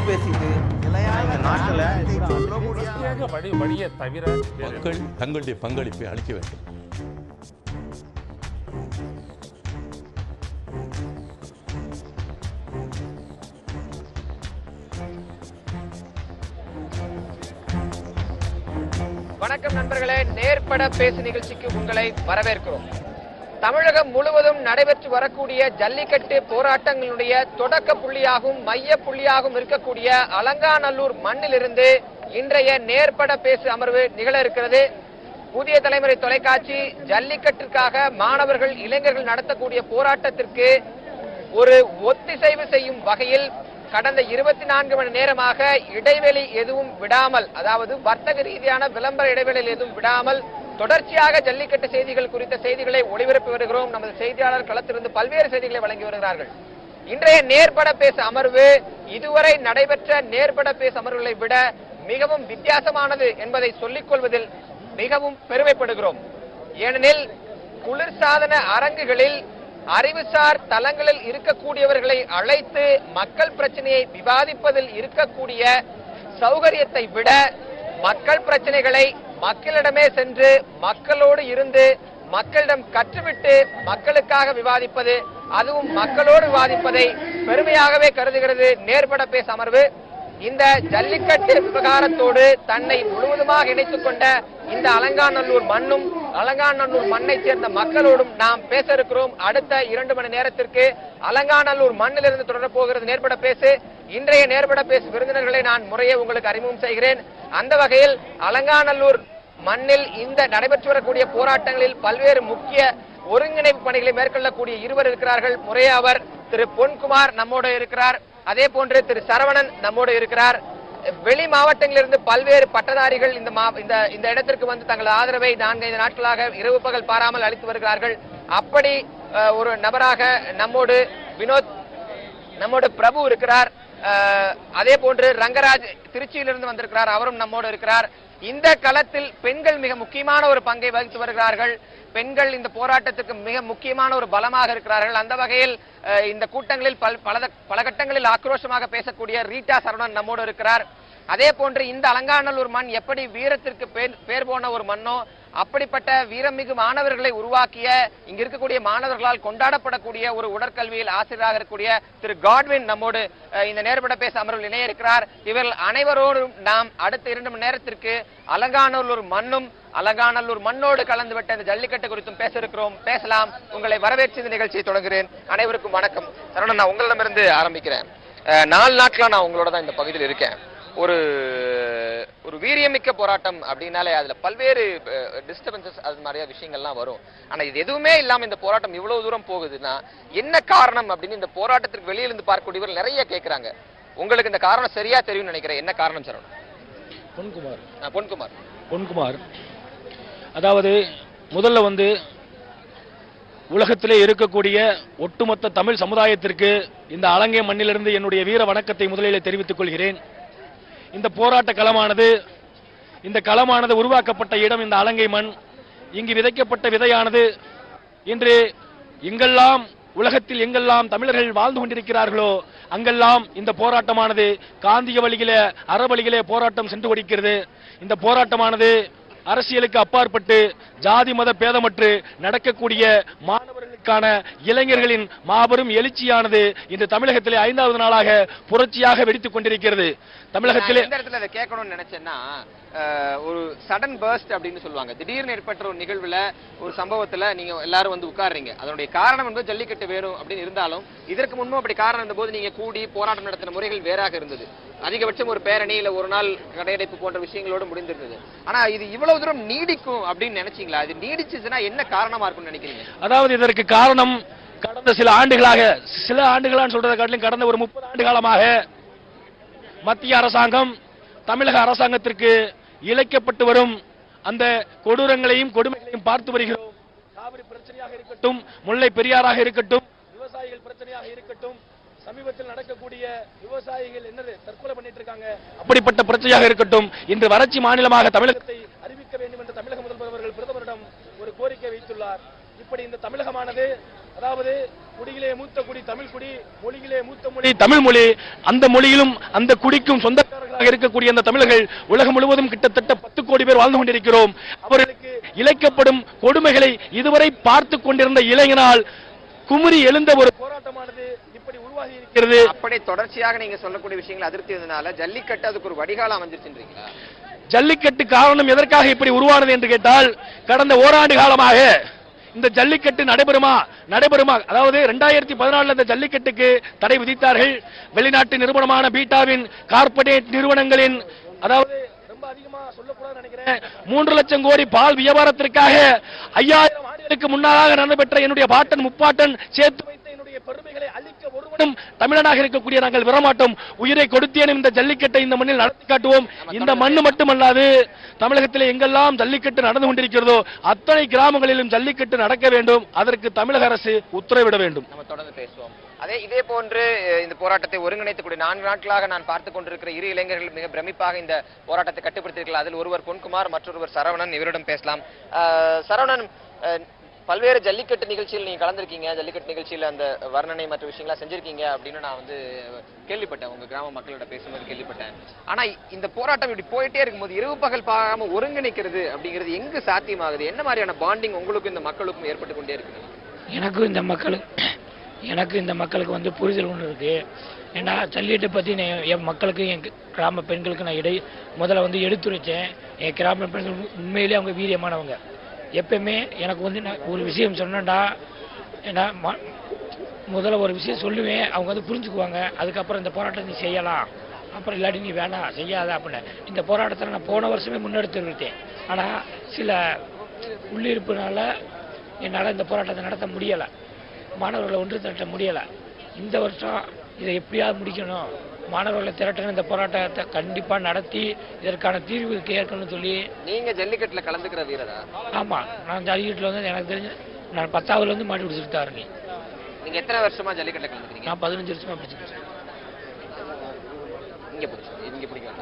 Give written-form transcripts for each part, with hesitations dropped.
பேசிட்டு இந்த நாட்டில் வழியை தவிர மக்கள் தங்களுடைய பங்களிப்பை அளிக்க வேண்டும். வணக்கம் நண்பர்களே, நேர்பட பேசு நிகழ்ச்சிக்கு உங்களை வரவேற்கிறோம். தமிழகம் முழுவதும் நடைபெற்று வரக்கூடிய ஜல்லிக்கட்டு போராட்டங்களுடைய தொடக்க புள்ளியாகவும் மைய புள்ளியாகவும் இருக்கக்கூடிய அலங்காநல்லூர் மண்ணிலிருந்து இன்றைய நேர்பட பேசு அமர்வு நிகழ இருக்கிறது. புதிய தலைமுறை தொலைக்காட்சி ஜல்லிக்கட்டிற்காக மாணவர்கள் இளைஞர்கள் நடத்தக்கூடிய போராட்டத்திற்கு ஒரு ஒத்திசைவு செய்யும் வகையில் கடந்த 24 மணி நேரமாக இடைவெளி எதுவும் விடாமல், அதாவது வர்த்தக ரீதியான விளம்பர இடைவெளி எதுவும் விடாமல் தொடர்ச்சியாக ஜல்லிக்கட்டு செய்திகள் குறித்த செய்திகளை ஒளிபரப்பி வருகிறோம். நமது செய்தியாளர் களத்திலிருந்து பல்வேறு செய்திகளை வழங்கி வருகிறார்கள். இன்றைய நேர்பட பேசு அமர்வு இதுவரை நடைபெற்ற நேர்பட பேசு அமர்வுகளை விட மிகவும் வித்தியாசமானது என்பதை சொல்லிக் கொள்வதில் மிகவும் பெருமைப்படுகிறோம். ஏனெனில் குளிர்சாதன அரங்குகளில் அறிவுசார் தளங்களில் இருக்கக்கூடியவர்களை அழைத்து மக்கள் பிரச்சனையை விவாதிப்பதில் இருக்கக்கூடிய சௌகரியத்தை விட மக்கள் பிரச்சனைகளை மக்களிடமே சென்று மக்களோடு இருந்து மக்களிடம் கற்றுவிட்டு மக்களுக்காக விவாதிப்பது, அதுவும் மக்களோடு விவாதிப்பதை பெருமையாகவே கருதுகிறது நேர்பட பேசு அமர்வு. இந்த ஜல்லிக்கட்டு விவகாரத்தோடு தன்னை முழுவதுமாக இணைத்துக் கொண்ட இந்த அலங்காநல்லூர் மண்ணும் அலங்காநல்லூர் மண்ணை சேர்ந்த மக்களோடும் நாம் பேச இருக்கிறோம். அடுத்த 2 மணி நேரத்திற்கு அலங்காநல்லூர் மண்ணிலிருந்து தொடரப் போகிறது நேர்பட பேசு. இன்றைய நேர்பட பேசு விருந்தினர்களை நான் முறையே உங்களுக்கு அறிமுகம் செய்கிறேன். அந்த வகையில் அலங்காநல்லூர் மண்ணில் இந்த நடைபெற்று வரக்கூடிய போராட்டங்களில் பல்வேறு முக்கிய ஒருங்கிணைப்பு பணிகளை மேற்கொள்ளக்கூடிய இருவர் இருக்கிறார்கள். முறையே அவர் திரு பொன்குமார் நம்மோடு இருக்கிறார், அதே போன்று திரு சரவணன் நம்மோடு இருக்கிறார். வெளி மாவட்டங்களிலிருந்து பல்வேறு பட்டதாரிகள் இந்த இடத்திற்கு வந்து தங்கள் ஆதரவை 4-5 நாட்களாக இரவு பகல் பாராமல் அளித்து வருகிறார்கள். அப்படி ஒரு நபராக நம்மோடு வினோத், நம்மோடு பிரபு இருக்கிறார். அதே போன்று ரங்கராஜ் திருச்சியிலிருந்து வந்திருக்கிறார், அவரும் நம்மோடு இருக்கிறார். இந்த களத்தில் பெண்கள் மிக முக்கியமான ஒரு பங்கை வகித்து வருகிறார்கள். பெண்கள் இந்த போராட்டத்துக்கு மிக முக்கியமான ஒரு பலமாக இருக்கிறார்கள். அந்த வகையில் இந்த கூட்டங்களில் பல கட்டங்களில் ஆக்ரோஷமாக பேசக்கூடிய ரீட்டா சரவணன் நம்மோடு இருக்கிறார். அதே போன்று இந்த அலங்காநல்லூர் மண் எப்படி வீரத்திற்கு பேர் போன ஒரு மண்ணோ அப்படிப்பட்ட வீரமிகு மாணவர்களை உருவாக்கிய, இங்க இருக்கக்கூடிய மாணவர்களால் கொண்டாடப்படக்கூடிய ஒரு உடற்கல்வியில் ஆசிரியராக இருக்கக்கூடிய திரு காட்வின் நம்மோடு இந்த நேர்பட பேச அமர்வில் இணைய இருக்கிறார். இவர்கள் அனைவரோடும் நாம் அடுத்த 2 மணி நேரத்திற்கு அலங்காநல்லூர் மண்ணும் அலங்காநல்லூர் மண்ணோடு கலந்துவிட்ட இந்த ஜல்லிக்கட்டு குறித்தும் பேச இருக்கிறோம். பேசலாம். உங்களை வரவேற்று இந்த நிகழ்ச்சியை தொடங்குகிறேன். அனைவருக்கும் வணக்கம். சரவணன், நான் உங்களிடமிருந்து ஆரம்பிக்கிறேன். 4 நாட்களா நான் உங்களோட தான் இந்த பகுதியில் இருக்கேன். ஒரு வீரியமிக்க போராட்டம் அப்படின்னாலே அதுல பல்வேறு டிஸ்டர்பன்சஸ் அது மாதிரியா விஷயங்கள்லாம் வரும். ஆனா இது எதுவுமே இல்லாம இந்த போராட்டம் இவ்வளவு தூரம் போகுதுன்னா என்ன காரணம் அப்படின்னு இந்த போராட்டத்திற்கு வெளியிலிருந்து பார்க்கக்கூடியவர்கள் நிறைய கேட்கிறாங்க. உங்களுக்கு இந்த காரணம் சரியா தெரியும்னு நினைக்கிறேன். என்ன காரணம் சரவணன்? பொன்குமார் அதாவது முதல்ல வந்து உலகத்திலே இருக்கக்கூடிய ஒட்டுமொத்த தமிழ் சமுதாயத்திற்கு இந்த அலங்கை மண்ணிலிருந்து என்னுடைய வீர வணக்கத்தை முதலிலே தெரிவித்துக் கொள்கிறேன். இந்த போராட்ட களமானது உருவாக்கப்பட்ட இடம் இந்த அலங்கை மண். இங்கு விதைக்கப்பட்ட விதையானது இன்று எங்கெல்லாம் உலகத்தில் எங்கெல்லாம் தமிழர்கள் வாழ்ந்து கொண்டிருக்கிறார்களோ அங்கெல்லாம் இந்த போராட்டமானது காந்திய வழியிலே அறவழியிலே போராட்டம் சென்று கொண்டிருக்கிறது. இந்த போராட்டமானது அரசியலுக்கு அப்பாற்பட்டு ஜாதி மத பேதமற்று நடக்கக்கூடிய மாணவர்களுக்கான இளைஞர்களின் மாபெரும் எழுச்சியானது இந்த தமிழகத்திலே 5வது நாளாக புரட்சியாக வெடித்துக் கொண்டிருக்கிறது. தமிழகத்திலே இந்த இடத்துல அதை கேட்கணும்னு நினைச்சேன்னா, ஒரு சடன் பர்ஸ்ட் அப்படின்னு சொல்லுவாங்க. திடீர்னு ஏற்பட்ட ஒரு நிகழ்வுல ஒரு சம்பவத்துல நீங்க எல்லாரும் வந்து உட்கார்றீங்க. அதனுடைய காரணம் என்பது ஜல்லிக்கட்டு வேணும் அப்படின்னு இருந்தாலும் இதற்கு முன்பும் அப்படி காரணம் இருந்த போது நீங்க கூடி போராட்டம் நடத்தின முறைகள் வேறாக இருந்தது. அதிகபட்சம் ஒரு பேரணி இல்ல ஒரு நாள் கடையடைப்பு போன்ற விஷயங்களோடு முடிந்திருந்தது. ஆனா இது இவ்வளவு தூரம் நீடிக்கும் அப்படின்னு நினைச்சீங்களா? இது நீடிச்சுன்னா என்ன காரணமா இருக்கும்னு நினைக்கிறீங்க? அதாவது இதற்கு காரணம் கடந்த சில ஆண்டுகளான்னு சொல்றதை காட்டிலும் கடந்த ஒரு 30 ஆண்டு காலமாக மத்திய அரசாங்கம் தமிழக அரசாங்கத்திற்கு இழைக்கப்பட்டு வரும் அந்த கொடூரங்களையும் கொடுமைகளையும் பார்த்து வருகிறோம். காவிரி பிரச்சனையாக இருக்கட்டும், முல்லை பெரியாறாக இருக்கட்டும், விவசாயிகள் பிரச்சனையாக இருக்கட்டும், சமீபத்தில் நடக்கக்கூடிய விவசாயிகள் என்னது தற்கொலை பண்ணிட்டு இருக்காங்க, அப்படிப்பட்ட பிரச்சனையாக இருக்கட்டும், இன்று வறட்சி மாநிலமாக தமிழகத்தை அறிவிக்க வேண்டும் என்று தமிழக முதல்வர் அவர்கள் பிரதமரிடம் ஒரு கோரிக்கை வைத்துள்ளார். இப்படி இந்த தமிழகமானது அதாவது குடியிலே மூத்த குடி தமிழ் குடி, மொழியிலே மூத்த மொழி தமிழ் மொழி. அந்த மொழியிலும் அந்த குடிக்கும் சொந்தக்காரர்களாக இருக்கக்கூடிய அந்த தமிழர்கள் உலகம் முழுவதும் கிட்டத்தட்ட 10 கோடி பேர் வாழ்ந்து கொண்டிருக்கிறோம். அவர்களுக்கு இழைக்கப்படும் கொடுமைகளை இதுவரை பார்த்து கொண்டிருந்த இளைஞனால் குமுறி எழுந்த ஒரு போராட்டமானது இப்படி உருவாகி இருக்கிறது. அப்படி தொடர்ச்சியாக நீங்க சொல்லக்கூடிய விஷயங்கள் அதிருப்தி இருந்தனால ஜல்லிக்கட்டு அதுக்கு ஒரு வடிகாலம் அமைஞ்சிருச்சுன்றீங்களா? ஜல்லிக்கட்டு காரணம் எதற்காக இப்படி உருவானது என்று கேட்டால், கடந்த ஓராண்டு காலமாக இந்த ஜல்லிக்கட்டு நடைபெறுமா, அதாவது 2014 இந்த ஜல்லிக்கட்டுக்கு தடை விதித்தார்கள். வெளிநாட்டு நிறுவனமான பீட்டாவின் கார்ப்பரேட் நிறுவனங்களின், அதாவது ரொம்ப அதிகமா சொல்லக்கூடாதுன்னு நினைக்கிறேன், 3 லட்சம் கோடி பால் வியாபாரத்திற்காக 5000 ஆண்டுகளுக்கு முன்னாக நடைபெற்ற என்னுடைய பாட்டன் முப்பாட்டன் சேர்த்து வைத்த என்னுடைய பெருமைகளை அளிக்க ஒருவனும் தமிழனாக இருக்கக்கூடிய நாங்கள் விடமாட்டோம். உயிரை கொடுத்தேனும் இந்த ஜல்லிக்கட்டை இந்த மண்ணில் நடத்தி காட்டுவோம். இந்த மண்ணு மட்டுமல்லாது தமிழகத்தில் எங்கெல்லாம் ஜல்லிக்கட்டு நடந்து கொண்டிருக்கிறதோ அத்தனை கிராமங்களிலும் ஜல்லிக்கட்டு நடக்க வேண்டும். அதற்கு தமிழக அரசு உத்தரவிட வேண்டும். நம்ம தொடர்ந்து பேசுவோம். இதே போன்று இந்த போராட்டத்தை ஒருங்கிணைத்துக்கூடிய 4 நாட்களாக நான் பார்த்துக் கொண்டிருக்கிற 2 இளைஞர்கள் மிக பிரமிப்பாக இந்த போராட்டத்தை கட்டுப்படுத்தியிருக்கிறார்கள். அதில் ஒருவர் பொன்குமார், மற்றொருவர் சரவணன். இவரிடம் பேசலாம். சரவணன், பல்வேறு ஜல்லிக்கட்டு நிகழ்ச்சியில் நீங்க கலந்துருக்கீங்க. ஜல்லிக்கட்டு நிகழ்ச்சியில் அந்த வர்ணனை மற்ற விஷயங்களா செஞ்சிருக்கீங்க அப்படின்னு நான் கேள்விப்பட்டேன். உங்க கிராம மக்களோட பேசும்போது கேள்விப்பட்டேன். ஆனா இந்த போராட்டம் இப்படி போயிட்டே இருக்கும்போது இரவு பகல் பார்க்காம ஒருங்கிணைக்கிறது அப்படிங்கிறது எங்கு சாத்தியமாகுது? என்ன மாதிரியான பாண்டிங் உங்களுக்கும் இந்த மக்களுக்கும் ஏற்பட்டு கொண்டே இருக்கு? எனக்கு இந்த மக்களுக்கு புரிதல் ஒன்று இருக்கு. ஏன்னா ஜல்லிக்கட்டை பற்றி என் மக்களுக்கு, என் கிராம பெண்களுக்கு நான் முதல்ல எடுத்துரைச்சேன். என் கிராம பெண்கள் உண்மையிலே அவங்க வீரியமானவங்க. எப்பயுமே எனக்கு நான் ஒரு விஷயம் சொன்னேன்டா, ஏன்னா முதல்ல ஒரு விஷயம் சொல்லுவேன், அவங்க புரிஞ்சுக்குவாங்க. அதுக்கப்புறம் இந்த போராட்டத்தை நீ செய்யலாம், அப்புறம் இல்லாட்டி நீ வேணாம் செய்யாத அப்படின்னு. இந்த போராட்டத்தை நான் போன வருஷமே முன்னெடுத்து விட்டேன். ஆனால் சில உள்ளிருப்புனால என்னால் இந்த போராட்டத்தை நடத்த முடியலை, மாணவர்களை ஒன்று திரட்ட முடியலை. இந்த வருஷம் இதை எப்படியாவது முடிக்கணும், மாணவர்களை திரட்டணும், இந்த போராட்டத்தை கண்டிப்பா நடத்தி இதற்கான தீர்வு கேட்கணும்னு சொல்லி. நீங்க ஜல்லிக்கட்டுல கலந்துக்கிற வீரரா? ஆமா, நான் ஜல்லிக்கட்டுல எனக்கு தெரிஞ்சு நான் 10ஆவதுல மாடி பிடிச்சிட்டு தான் இருக்கேன். நீங்க எத்தனை வருஷமா ஜல்லிக்கட்டுல கலந்துக்கிறீங்க? நான் 15 வருஷமா பிடிச்சிருக்கேன். இங்க பிடிக்கும்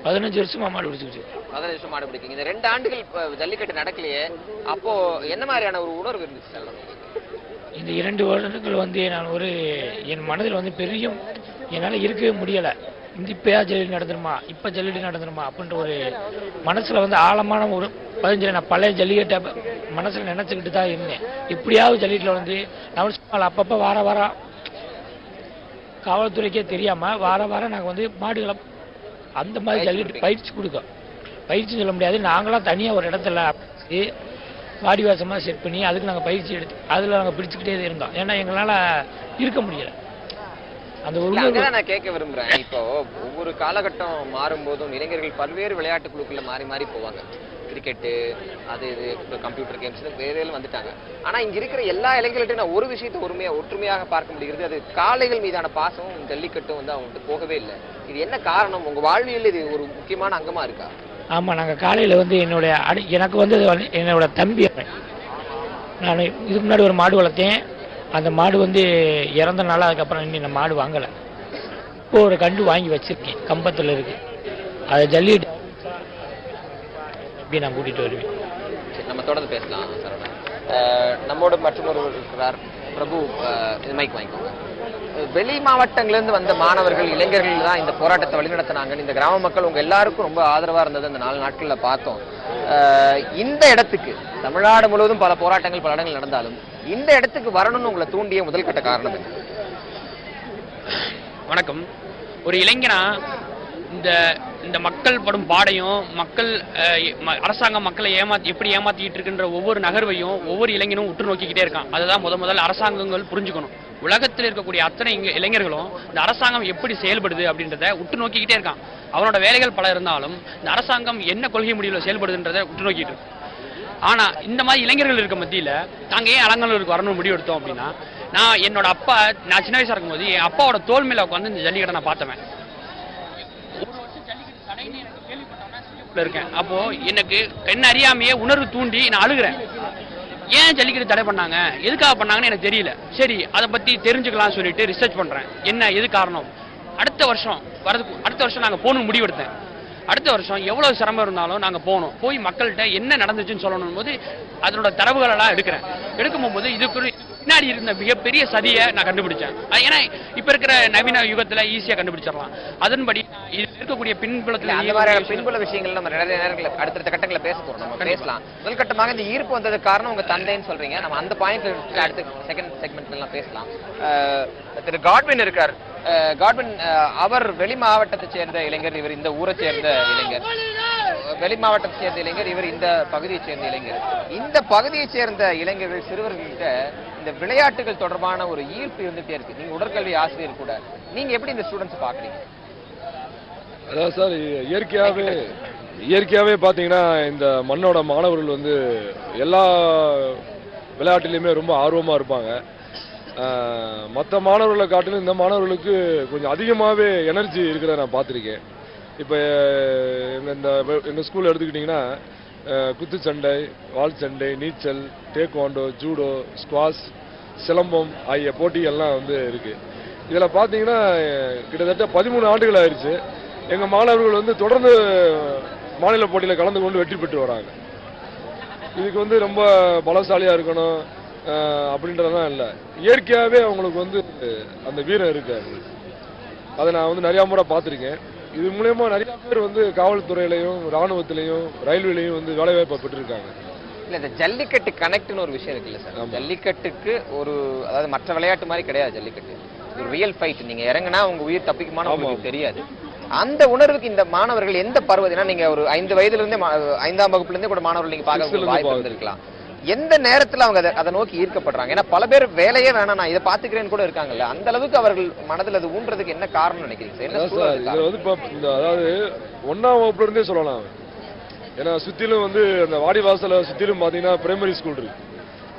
15 வருஷமா மாடு பிடிச்சிருச்சு. 15 வருஷம் மாடு பிடிக்கீங்க. இந்த 2 ஆண்டுகள் ஜல்லிக்கட்டு நடக்கலையே, அப்போ என்ன மாதிரியான ஒரு உணர்வு இருந்துச்சு? இந்த 2 வருடங்கள் நான் என் மனதில் பெரிய என்னால் இருக்கவே முடியலை. இப்பயா ஜல்லிக்கட்டு நடந்துருமா, இப்போ ஜல்லிக்கட்டு நடந்துருமா அப்படின்ற ஒரு மனசில் ஆழமான ஒரு 15 நான் பழைய ஜல்லிக்கட்டை மனசில் நினச்சிக்கிட்டு தான் இருந்தேன். இப்படியாவது ஜல்லிக்கட்டில் நான் அப்பப்போ வாரம் காவல்துறைக்கே தெரியாமல் வாரம் நாங்கள் மாடுகளை அந்த மாதிரி ஜல்லிக்கட்டு பயிற்சி சொல்ல முடியாது. நாங்களாம் தனியாக ஒரு இடத்துல வாடிவாசமாக செட் பண்ணி அதுக்கு நாங்கள் பயிற்சி எடுத்து அதில் நாங்கள் பிடிச்சிக்கிட்டே இருந்தோம். ஏன்னா எங்களால் இருக்க முடியலை. அந்த ஒரு நான் கேட்க விரும்புறேன். இப்போ ஒவ்வொரு காலகட்டம் மாறும்போதும் இளைஞர்கள் பல்வேறு விளையாட்டு குழுக்களில் மாறி போவாங்க. கிரிக்கெட்டு, அது இது கம்ப்யூட்டர் கேம்ஸ் வேறு வந்துட்டாங்க. ஆனா இங்க இருக்கிற எல்லா இளைஞர்கள்ட்டையும் நான் ஒரு விஷயத்தை ஒற்றுமையாக பார்க்க முடிகிறது. அது காளைகள் மீதான பாசமும் ஜல்லிக்கட்டும் அவங்கள்ட்ட போகவே இல்லை. இது என்ன காரணம்? உங்க வாழ்வியல் இது ஒரு முக்கியமான அங்கமா இருக்கா? ஆமாம், நாங்கள் காலையில் எனக்கு என்னோட தம்பி, நான் இதுக்கு முன்னாடி ஒரு மாடு வளர்த்தேன். அந்த மாடு இறந்த நாள், அதுக்கப்புறம் இன்னும் நான் மாடு வாங்கலை. இப்போ ஒரு கண்டு வாங்கி வச்சிருக்கேன், கம்பத்தில் இருக்கு. அதை ஜல்லிக்கட்டு அப்படி நான் கூட்டிகிட்டு வருவேன். நம்ம தொடர்ந்து பேசலாம். நம்மோட மற்றொரு இருக்கிறார் பிரபு. மைக் வாங்கிக்கோங்க. வெளி மாவட்டங்களிலிருந்து வந்த மாணவர்கள், இளைஞர்கள் தான் இந்த போராட்டத்தை வழிநடத்தினாங்க. இந்த கிராம மக்கள் உங்க எல்லாருக்கும் ரொம்ப ஆதரவா இருந்தது அந்த 4 நாட்கள்ல பார்த்தோம். இந்த இடத்துக்கு தமிழ்நாடு முழுவதும் பல போராட்டங்கள் பல இடங்கள் நடந்தாலும் இந்த இடத்துக்கு வரணும்னு உங்களை தூண்டிய முதல் கட்ட காரணம் என்ன? வணக்கம். ஒரு இளைஞனா இந்த மக்கள் படும் பாடையும், அரசாங்கம் மக்களை எப்படி ஏமாத்திட்டு இருக்குன்ற ஒவ்வொரு நகர்வையும் ஒவ்வொரு இளைஞனும் உற்று நோக்கிக்கிட்டே இருக்கான். அதுதான் முதல் அரசாங்கங்கள் புரிஞ்சுக்கணும். உலகத்தில் இருக்கக்கூடிய அத்தனை இளைஞர்களும் இந்த அரசாங்கம் எப்படி செயல்படுது அப்படின்றத உற்று நோக்கிக்கிட்டே இருக்கான். அவனோட வேலைகள் பல இருந்தாலும் இந்த அரசாங்கம் என்ன கொள்கை முடிவில் செயல்படுதுன்றதை உற்று நோக்கிட்டு இருக்கு. ஆனா இந்த மாதிரி இளைஞர்கள் இருக்க மத்தியில நாங்க ஏன் அலங்கநல்லூருக்கு வரணும்னு முடிவு எடுத்தோம் அப்படின்னா, நான் சின்ன வயசா இருக்கும்போது என் அப்பாவோட தோல் மேல உட்காந்து இந்த ஜல்லிக்கட்டை நான் பார்த்தவன். இருக்கேன். அப்போ எனக்கு என்ன அறியாமையே உணர்வு தூண்டி நான் அழுகிறேன். ஏன் ஜல்லிக்கட்டு தடை பண்ணாங்க, எதுக்காக பண்ணாங்கன்னு எனக்கு தெரியல. சரி, அதை பத்தி தெரிஞ்சுக்கலாம் சொல்லிட்டு ரிசர்ச் பண்றேன், என்ன எது காரணம். அடுத்த வருஷம் நாங்க போகணும்னு முடிவெடுத்தேன். அடுத்த வருஷம் எவ்வளவு சிரமம் இருந்தாலும் நாங்க போகணும், போய் மக்கள்கிட்ட என்ன நடந்துச்சுன்னு சொல்லணும் போது அதனோட தரவுகளெல்லாம் எடுக்கிறேன். எடுக்கும் போது இதுக்கு பின்னாடி இருந்த மிகப்பெரிய சதியை நான் கண்டுபிடிச்சேன். ஏன்னா இப்ப இருக்கிற நவீன யுகத்துல ஈஸியா கண்டுபிடிச்சிடலாம். அதன்படி இதுல இருக்கக்கூடிய பின்புலத்துல அந்த மாதிரியான பின்புல விஷயங்கள் நம்ம நிறைய நேரங்களில் அடுத்தடுத்த கட்டங்களை பேச போறோம், நம்ம பேசலாம். முதல் கட்டமாக இந்த ஈர்ப்பு வந்ததுக்கு காரணம் உங்க தந்தைன்னு சொல்றீங்க. நம்ம அந்த பாயிண்ட் அடுத்த செகண்ட் செக்மெண்ட்ல எல்லாம் பேசலாம். திரு காட்வின் இருக்கார். காட்வின் அவர் வெளி மாவட்டத்தை சேர்ந்த இளைஞர், இவர் இந்த ஊரை சேர்ந்த இளைஞர். வெளி மாவட்டத்தை சேர்ந்த இளைஞர், இவர் இந்த பகுதியை சேர்ந்த இளைஞர். இந்த பகுதியை சேர்ந்த இளைஞர்கள் சிறுவர்கள்கிட்ட இந்த விளையாட்டுகள் தொடர்பான ஒரு ஈர்ப்பு இருந்துட்டே இருக்கு. நீங்க உடற்கல்வி ஆசிரியர் கூட, நீங்க எப்படி இந்த ஸ்டூடெண்ட்ஸ் பாக்குறீங்க? அதாவது சார், இயற்கையாகவே பார்த்தீங்கன்னா இந்த மண்ணோட மாணவர்கள் வந்து எல்லா விளையாட்டுலையுமே ரொம்ப ஆர்வமாக இருப்பாங்க. மற்ற மாணவர்களை காட்டிலும் இந்த மாணவர்களுக்கு கொஞ்சம் அதிகமாகவே எனர்ஜி இருக்கிறத நான் பார்த்துருக்கேன். இப்போ எங்கள் ஸ்கூலில் எடுத்துக்கிட்டிங்கன்னா குத்துச்சண்டை, வால் சண்டை, நீச்சல், டேக்வாண்டோ, ஜூடோ, ஸ்குவாஷ், சிலம்பம் ஆகிய போட்டிகள்லாம் வந்து இருக்குது. இதில் பார்த்தீங்கன்னா கிட்டத்தட்ட 13 ஆண்டுகள் ஆயிடுச்சு. எங்கள் மாணவர்கள் வந்து தொடர்ந்து மாநில போட்டியில் கலந்து கொண்டு வெற்றி பெற்று வராங்க. இதுக்கு வந்து ரொம்ப பலசாலியாக இருக்கணும் அப்படின்றதெல்லாம் இல்லை, இயற்கையாகவே அவங்களுக்கு வந்து அந்த வீரம் இருக்கு. அதை நான் வந்து நிறையா முறை பார்த்துருக்கேன். இது மூலயமா நிறைய பேர் வந்து காவல்துறையிலையும் ராணுவத்திலையும் ரயில்வேலையும் வந்து வேலைவாய்ப்பை பெற்றிருக்காங்க. இல்ல, இந்த ஜல்லிக்கட்டு கனெக்ட்னு ஒரு விஷயம் இருக்குல்ல சார், ஜல்லிக்கட்டுக்கு ஒரு, அதாவது மற்ற விளையாட்டு மாதிரி கிடையாது ஜல்லிக்கட்டு, ஒரு ரியல் ஃபைட். நீங்க இறங்கினா உங்க உயிர் தப்பிக்குமான உங்களுக்கு தெரியாது. அந்த உணர்வுக்கு இந்த மாணவர்கள் எந்த பருவத்தினா, நீங்க ஒரு 5 வயதுல இருந்தே 5ஆம் வகுப்புல இருந்தே கூட மாணவர்கள் நீங்க பார்க்க வாய்ப்பு இருந்திருக்கலாம். எந்த நேரத்துல அவங்க அதை நோக்கி ஈர்க்கப்படுறாங்க? ஏன்னா பல பேர் வேலையே வேணாம், நான் இதை பாத்துக்கிறேன்னு கூட இருக்காங்கல்ல, அந்த அளவுக்கு அவர்கள் மனதில் அது ஊன்றதுக்கு என்ன காரணம் நினைக்கிறீங்க? அதாவது 1ஆம் வகுப்புல இருந்தே சொல்லலாம். ஏன்னா சுத்திலும் வந்து அந்த வாடிவாசல சுத்திலும் பாத்தீங்கன்னா பிரைமரி ஸ்கூல் இருக்கு.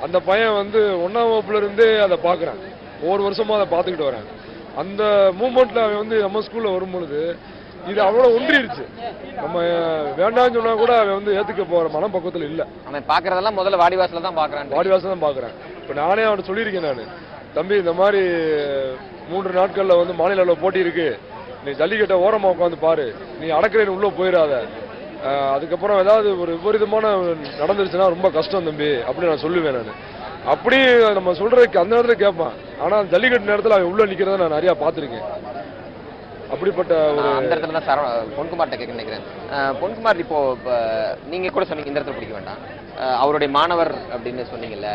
அந்த பையன் வந்து 1ஆம் வகுப்புல இருந்தே அதை பாக்குறான், ஒவ்வொரு வருஷமா அதை பார்த்துக்கிட்டு வரேன். அந்த மூமெண்ட்ல அவன் வந்து நம்ம ஸ்கூல்ல வரும்பொழுது இது அவ்வளவு ஒன்றிருச்சு. நம்ம வேண்டாம்னு சொன்னா கூட அவன் வந்து ஏத்துக்க போற மனப்பக்குவத்தில் இல்ல. அவன் பாக்குறதெல்லாம் முதல்ல வாடிவாசல தான் பாக்குறான், வாடிவாசல தான் பாக்குறேன். இப்ப நானே அவன் சொல்லியிருக்கேன், நான் தம்பி இந்த மாதிரி 3 நாட்கள்ல வந்து மாநில அளவு போட்டி இருக்கு, நீ ஜல்லிக்கட்டை ஓரமா உட்காந்து பாரு, நீ அடக்கிறேன்னு உள்ள போயிடாத, அதுக்கப்புறம் ஏதாவது ஒரு விபரீதமான நடந்துருச்சுன்னா ரொம்ப கஷ்டம் தம்பி அப்படின்னு நான் சொல்லுவேன். நான் அப்படி நம்ம சொல்றதுக்கு அந்த நேரத்துல கேட்பான். ஆனா ஜல்லிக்கட்டு நேரத்துல அவன் உள்ள நிக்கிறத நான் நிறைய பார்த்திருக்கேன். அப்படிப்பட்ட அந்த இடத்துல தான் பொன்குமார்ட்ட கேட்க நினைக்கிறேன். பொன்குமார், இப்போ நீங்க கூட சொன்னீங்க இந்த இடத்துல பிடிக்க வேண்டாம், அவருடைய மாணவர் அப்படின்னு சொன்னீங்கல்ல,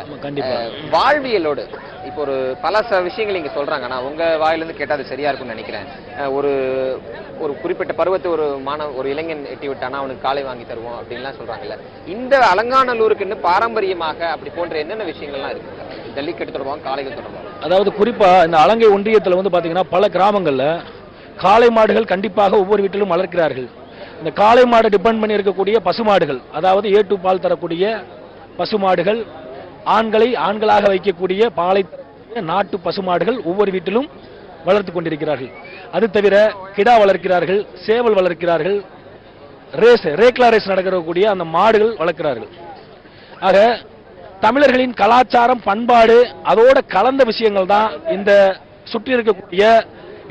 வாழ்வியலோடு இப்போ ஒரு பல விஷயங்கள் இங்க சொல்றாங்க. நான் உங்க வாயிலிருந்து கேட்டா அது சரியா இருக்கும்னு நினைக்கிறேன். ஒரு குறிப்பிட்ட பருவத்தை ஒரு இளைஞன் எட்டி விட்டானா அவனுக்கு காலை வாங்கி தருவோம் அப்படின்லாம் சொல்றாங்கல்ல. இந்த அலங்காநல்லூருக்கு பாரம்பரியமாக அப்படி போன்ற என்னென்ன விஷயங்கள்லாம் இருக்கு ஜல்லிக்கட்டு தொடர்பாக, காளைகள் தொடர்பாக? அதாவது குறிப்பா இந்த அலங்கை ஒன்றியத்துல வந்து பாத்தீங்கன்னா பல கிராமங்கள்ல காளை மாடுகள் கண்டிப்பாக ஒவ்வொரு வீட்டிலும் வளர்க்கிறார்கள். இந்த காளை மாடு டிபெண்ட் பண்ணி இருக்கக்கூடிய பசுமாடுகள், அதாவது ஏட்டு பால் தரக்கூடிய பசுமாடுகள், ஆண்களாக வைக்கக்கூடிய பாலை நாட்டு பசுமாடுகள் ஒவ்வொரு வீட்டிலும் வளர்த்து கொண்டிருக்கிறார்கள். அது தவிர கிடா வளர்க்கிறார்கள், சேவல் வளர்க்கிறார்கள், ரேக்லா ரேஸ் நடக்கக்கூடிய அந்த மாடுகள் வளர்க்கிறார்கள். ஆக தமிழர்களின் கலாச்சாரம், பண்பாடு அதோட கலந்த விஷயங்கள் தான் இந்த சுற்றி இருக்கக்கூடிய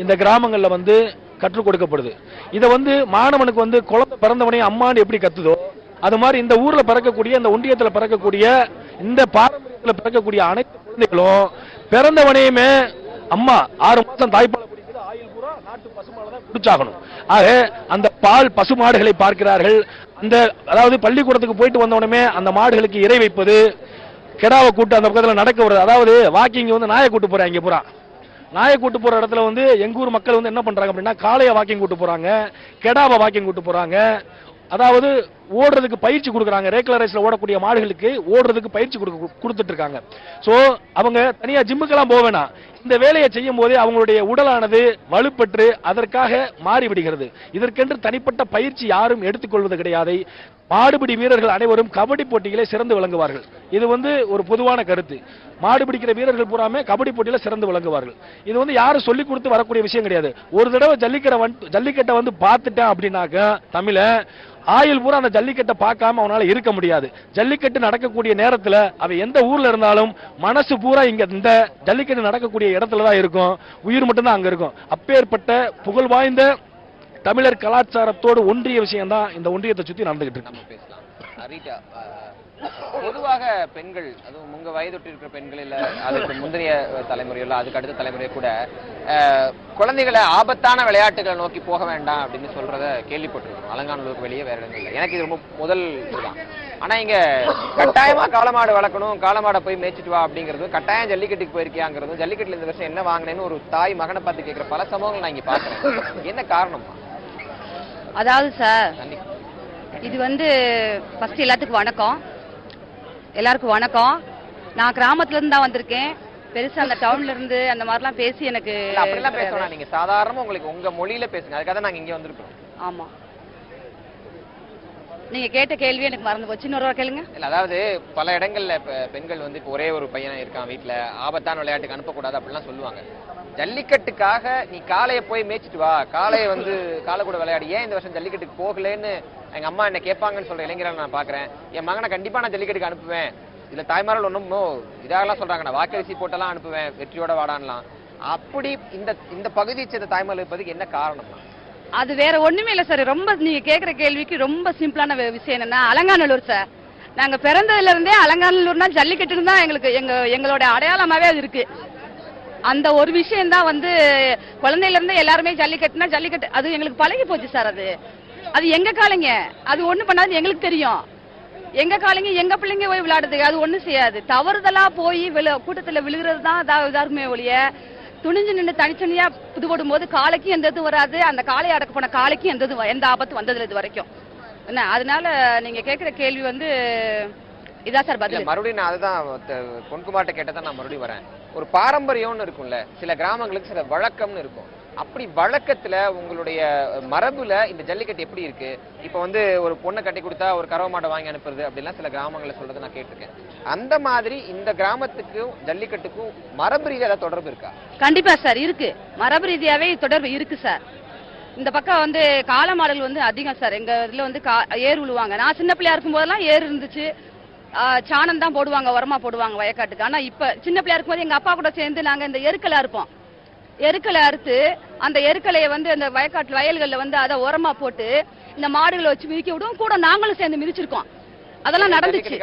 இந்த கிராமங்கள்ல வந்து கற்றுக் கொடுக்கப்படுது. இதை வந்து மாணவனுக்கு வந்து குழந்தை பிறந்தவனே அம்மான்னு எப்படி கத்துதோ, அது மாதிரி இந்த ஊர்ல பிறக்கக்கூடிய, இந்த ஒன்றியத்துல பிறக்கக்கூடிய, இந்த பாரம்பரியத்துல பிறக்கக்கூடிய அனைத்து குழந்தைகளும் பிறந்தவனையுமே அம்மா 6 மாசம் தாய்ப்பால் குடிக்கிறது, ஆயுள் பூரா நாட்டு பசுமாடு தான் குடிச்சாகணும். ஆக அந்த பால் பசுமாடுகளை பார்க்கிறார்கள். அதாவது பள்ளிக்கூடத்துக்கு போயிட்டு வந்தவனமே அந்த மாடுகளுக்கு இறை வைப்பது, கெடாவை கூட்டு அந்த பக்கத்துல நடக்க வருது. அதாவது வாக்கிங் வந்து நாயை கூட்டு போறாங்க. இங்க பூரா நாயை கூட்டு போற இடத்துல வந்து எங்க ஊர் மக்கள் வந்து என்ன பண்றாங்க அப்படின்னா, காளையை வாக்கிங் கூட்டு போறாங்க, கெடாவை வாக்கிங் கூட்டு போறாங்க. அதாவது ஓடுறதுக்கு பயிற்சி கொடுக்குறாங்க. ரேக்லா ரேஸ்ல ஓடக்கூடிய மாடுகளுக்கு ஓடுறதுக்கு பயிற்சி கொடுத்துட்டு இருக்காங்க. சோ அவங்க தனியா ஜிம்முக்கெல்லாம் போக வேணாம், இந்த வேலையை செய்யும் போதே அவங்களுடைய உடலானது வலுப்பெற்று அதற்காக மாறிவிடுகிறது. இதற்கென்று தனிப்பட்ட பயிற்சி யாரும் எடுத்துக்கொள்வது கிடையாது. மாடுபிடி வீரர்கள் அனைவரும் கபடி போட்டிகளை சிறந்து விளங்குவார்கள். இது வந்து ஒரு பொதுவான கருத்து. மாடுபிடிக்கிற வீரர்கள் பூராமே கபடி போட்டியில சிறந்து விளங்குவார்கள். இது வந்து யாரும் சொல்லிக் கொடுத்து வரக்கூடிய விஷயம் கிடையாது. ஒரு தடவை ஜல்லிக்கட்டை வந்து பார்த்துட்டேன் அப்படின்னாக்க தமிழ ஆயுள் பூரா அந்த ஜல்லிக்கட்டை பார்க்காம அவனால இருக்க முடியாது. ஜல்லிக்கட்டு நடக்கக்கூடிய நேரத்துல அவன் எந்த ஊர்ல இருந்தாலும் மனசு பூரா இங்க இந்த ஜல்லிக்கட்டு நடக்கக்கூடிய இடத்துலதான் இருக்கும், உயிர் மட்டும்தான் அங்க இருக்கும். அப்பேற்பட்ட புகழ் வாய்ந்த தமிழர் கலாச்சாரத்தோடு ஒன்றிய விஷயம் தான் இந்த ஒன்றியத்தை சுத்தி நடந்துகிட்டு இருக்கு. பொதுவாக பெண்கள், அதுவும் உங்க வயதொட்டு இருக்கிற பெண்கள் இல்ல அதுக்கு முந்தைய தலைமுறையில அதுக்கு அடுத்த தலைமுறையை கூட குழந்தைகளை ஆபத்தான விளையாட்டுகளை நோக்கி போக வேண்டாம் அப்படின்னு சொல்றத கேள்விப்பட்டிருக்கோம். அலங்காநல்லூருக்கு வெளியே வேற இடங்கள் இல்லை. எனக்கு இது ரொம்ப முதல் இதுதான். ஆனா இங்க கட்டாயமா காளமாடு வளர்க்கணும், காளமாடை போய் மேய்ச்சிட்டு வா அப்படிங்கிறது, கட்டாயம் ஜல்லிக்கட்டுக்கு போயிருக்கியாங்கிறதும், ஜல்லிக்கட்டுல இந்த வருஷம் என்ன வாங்கினேன்னு ஒரு தாய் மகனை பார்த்து கேட்கிற பல சம்பவங்கள் நான் இங்க பாக்குறேன். என்ன காரணம்? அதாவது சார், இது ஃபர்ஸ்ட் எல்லாத்துக்கும் வணக்கம். எல்லாருக்கும் வணக்கம். நான் கிராமத்துல இருந்து தான் வந்திருக்கேன். பெருசா அந்த டவுன்ல இருந்து அந்த மாதிரிலாம் பேசி எனக்கு அப்படிலாம் பேசணும். நீங்க சாதாரணமா உங்களுக்கு உங்க மொழியில பேசுங்க. அதுக்காக நாங்க இங்க வந்திருக்கோம். ஆமா, நீங்க கேட்ட கேள்வி எனக்கு மறந்து போச்சு. இன்னொரு கேளுங்க. இல்ல, அதாவது பல இடங்கள்ல பெண்கள் இப்ப ஒரே ஒரு பையன் இருக்கான் வீட்டுல, ஆபத்தான விளையாட்டுக்கு அனுப்பக்கூடாது அப்படிலாம் சொல்லுவாங்க. ஜல்லிக்கட்டுக்காக நீ காளையை போய் மேய்ச்சிட்டு வா, காளையை காளை கூட விளையாடி, ஏன் இந்த வருஷம் ஜல்லிக்கட்டுக்கு போகலன்னு எங்க அம்மா என்ன கேட்பாங்கன்னு சொல்ற இளைஞர்கள் நான் பாக்குறேன். என் மகனை கண்டிப்பா நான் ஜல்லிக்கட்டுக்கு அனுப்புவேன். இதுல தாய்மார்கள் ஒன்றும் இதாகலாம் சொல்றாங்க, நான் வாக்கரிசி போட்டெல்லாம் அனுப்புவேன், வெற்றியோட வாடான்லாம். அப்படி இந்த பகுதியை சேர்ந்த தாய்மார்கள் இருப்பதுக்கு என்ன காரணம்? அது வேற ஒண்ணுமே இல்ல சார். ரொம்ப நீங்க கேக்குற கேள்விக்கு ரொம்ப சிம்பிளான விஷயம் என்னன்னா, அலங்காநல்லூர் சார். நாங்க பிறந்ததுல இருந்தே அலங்காநல்லூர்னா ஜல்லிக்கட்டுன்னு தான் எங்களோட அடையாளமாவே அது இருக்கு. அந்த ஒரு விஷயம் தான் குழந்தையில இருந்து எல்லாருமே ஜல்லிக்கட்டுனா ஜல்லிக்கட்டு அது எங்களுக்கு பழகி போச்சு சார். அது எங்க காலைங்க, அது ஒண்ணு பண்ணாது எங்களுக்கு தெரியும். எங்க காலைங்க எங்க பிள்ளைங்க போய் விளையாடுது, அது ஒண்ணும் செய்யாது. தவறுதலா போய் கூட்டத்துல விழுகிறது தான் இதாருமே ஒழிய, துணிஞ்சு நின்று தனித்தனியா புது போடும் போது காலைக்கும் எந்த இதுவும் வராது, அந்த காளையை அடக்க போன காலைக்கும் எந்த ஆபத்து வந்ததுல இது வரைக்கும் என்ன. அதனால நீங்க கேட்கிற கேள்வி இதான் சார் பதில். மறுபடியும் நான் அதுதான் பொன்குமார்ட்ட கேட்டதான் நான் மறுபடியும் வரேன். ஒரு பாரம்பரியம்னு இருக்கும்ல, சில கிராமங்களுக்கு சில வழக்கம்னு இருக்கும். அப்படி வழக்கத்துல உங்களுடைய மரபுல இந்த ஜல்லிக்கட்டு எப்படி இருக்கு? இப்ப ஒரு பொண்ணை கட்டி கொடுத்தா ஒரு கறவை மாட்டை வாங்கி அனுப்புறது அப்படிலாம் சில கிராமங்களை சொல்றது நான் கேட்டிருக்கேன். அந்த மாதிரி இந்த கிராமத்துக்கும் ஜல்லிக்கட்டுக்கும் மரபு ரீதியா ஏதாவது தொடர்பு இருக்கா? கண்டிப்பா சார் இருக்கு. மரபு ரீதியாவே தொடர்பு இருக்கு சார். இந்த பக்கம் காளை மாடுகள் அதிகம் சார். எங்க இதுல ஏர் உழுவாங்க. நான் சின்ன பிள்ளையா இருக்கும் போதெல்லாம் ஏர் இருந்துச்சு. சாணம் தான் போடுவாங்க, உரமா போடுவாங்க வயக்காட்டுக்கு. ஆனா இப்ப சின்ன பிள்ளையா இருக்கும்போது எங்க அப்பா கூட சேர்ந்து நாங்க இந்த எருக்களை அறுப்போம். எருக்களை அறுத்து அந்த எருக்கலையை அந்த வயக்காட்டு வயல்கள்ல அதை உரமா போட்டு இந்த மாடுகளை வச்சு மிதிக்க விடுவோம். கூட நாங்களும் சேர்ந்து மிதிச்சிருக்கோம். அதெல்லாம் நடந்துச்சு.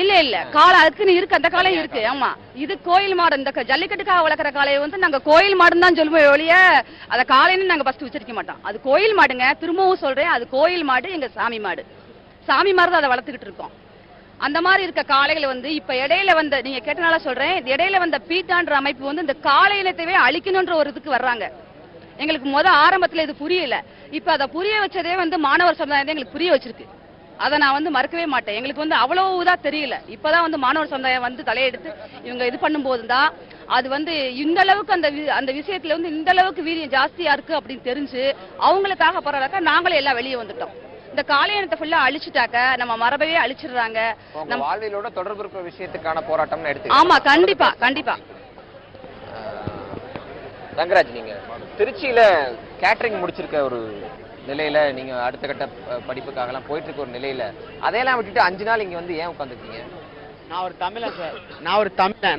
இல்ல இல்ல, காளை அதுக்குன்னு இருக்கு, அந்த காலையும் இருக்கு. ஆமா, இது கோயில் மாடு. இந்த ஜல்லிக்கட்டுக்காக வளர்க்குற காளையை நாங்க கோயில் மாடுன்னு தான் சொல்லுவோம் ஒழிய அத காளைன்னு நாங்க ஃபர்ஸ்ட் உச்சரிக்க மாட்டோம். அது கோயில் மாடுங்க. திரும்பவும் சொல்றேன், அது கோயில் மாடு, எங்க சாமி மாடு. சாமி மாதிரி தான் அதை வளர்த்துக்கிட்டு இருக்கோம். அந்த மாதிரி இருக்க காளைகள் இப்ப இடையில நீங்க கேட்டனால சொல்றேன், இடையில பீட்டான்ற அமைப்பு இந்த காளை இனத்தையே அழிக்கணும்ன்ற ஒரு இதுக்கு வர்றாங்க. எங்களுக்கு ஆரம்பத்துல இது புரியல. இப்ப அதை புரிய வச்சதே மாணவர் சமுதாயம் எங்களுக்கு புரிய வச்சிருக்கு. அதை நான் மறக்கவே மாட்டேன். எங்களுக்கு அவ்வளவுதான் தெரியல. இப்பதான் மாணவர் சமுதாயம் தலையெடுத்து இவங்க இது பண்ணும் போதுதான் அது இந்த அளவுக்கு அந்த விஷயத்துல இந்த அளவுக்கு வீரியம் ஜாஸ்தியா இருக்கு அப்படின்னு தெரிஞ்சு அவங்களுக்காக போறாக்க நாங்களே எல்லாம் வெளியே வந்துட்டோம். இந்த காளையனத்தை ஃபுல்லா அழிச்சுட்டாக்க நம்ம மரபையே அழிச்சிடுறாங்க. நம்ம வாழ்வியலோட தொடர்பு இருக்கிற விஷயத்துக்கான போராட்டம்னு எடுத்து. ஆமா, கண்டிப்பா கண்டிப்பா. தங்கராஜ், நீங்க திருச்சியில கேட்டரிங் முடிச்சிருக்க ஒரு நிலையில, நீங்க அடுத்த கட்ட படிப்புக்காக எல்லாம் போயிட்டு இருக்க ஒரு நிலையில, அதையெல்லாம் விட்டுட்டு 5 நாள் இங்க ஏன் உட்காந்துருக்கீங்க? நான் ஒரு தமிழன் சார்.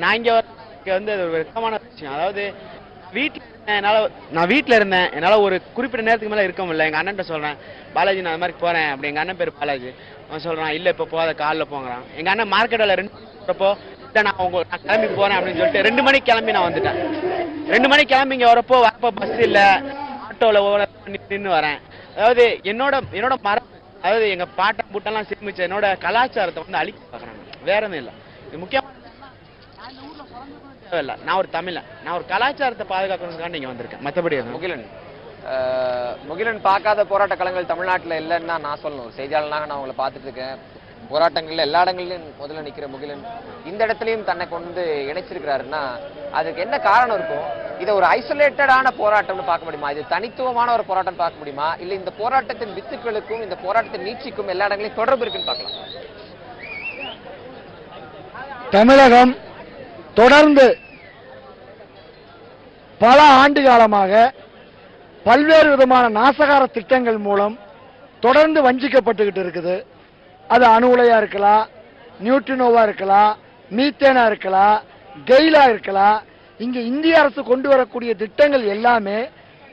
நான் இங்க ஒரு வெக்கமான விஷயம். அதாவது நான் வீட்டுல இருந்தேன். என்னால ஒரு குறிப்பிட்ட நேரத்துக்கு மேல இருக்க முடியல. எங்க அண்ணன் சொல்றேன், பாலாஜி நான் அது மாதிரி போறேன் அப்படி. எங்க அண்ணன் பேர் பாலாஜி. அவன் சொல்றான், இல்ல இப்ப போத காலைல போங்கிறான். எங்க அண்ணன் மார்க்கெட் வேலை 2 நான் கிளம்பி போறேன் அப்படின்னு சொல்லிட்டு 2 மணிக்கு கிளம்பி நான் வந்துட்டேன். 2 மணிக்கு கிளம்பி இங்க வரப்போ பஸ் இல்ல, ஆட்டோல நின்று வரேன். அதாவது என்னோட மரம், அதாவது எங்க பாட்டை பூட்டெல்லாம் சேமிச்ச என்னோட கலாச்சாரத்தை அழிக்க பாக்குறாங்க. வேற எதுவும் இல்ல. இது முக்கியமா இல்ல. நான் ஒரு தமிழன். நான் ஒரு கலாச்சாரத்தை பாதுகாக்கணும்னு நீங்க வந்திருக்கேன். மற்றபடி முகிலன் பார்க்காத போராட்ட களங்கள் தமிழ்நாட்டுல இல்லைன்னா நான் சொல்லணும். செய்தியாளனாக நான் உங்களை பார்த்துட்டு இருக்கேன். போராட்டங்கள்ல எல்லா இடங்கள்லயும் முதல்ல நிக்கிற முகிலன் இந்த இடத்துலயும் தன்னை கொண்டு இணைச்சிருக்கிறாருன்னா அதுக்கு என்ன காரணம் இருக்கும்? இதை ஒரு ஐசோலேட்டடான போராட்டம்னு பார்க்க முடியுமா? இது தனித்துவமான ஒரு போராட்டம் பார்க்க முடியுமா? இல்ல இந்த போராட்டத்தின் வித்துக்களுக்கும் இந்த போராட்டத்தின் நீட்சிக்கும் எல்லா இடங்களையும் தொடர்பு இருக்குன்னு பார்க்கலாம். தமிழகம் தொடர்ந்து பல ஆண்டு காலமாக பல்வேறு விதமான நாசகார திட்டங்கள் மூலம் தொடர்ந்து வஞ்சிக்கப்பட்டுக்கிட்டு இருக்குது. அது அணு உலையா இருக்கலாம், நியூட்ரினோவா இருக்கலாம், மீத்தேனா இருக்கலாம், கெயிலா இருக்கலாம். இங்க இந்திய அரசு கொண்டு வரக்கூடிய திட்டங்கள் எல்லாமே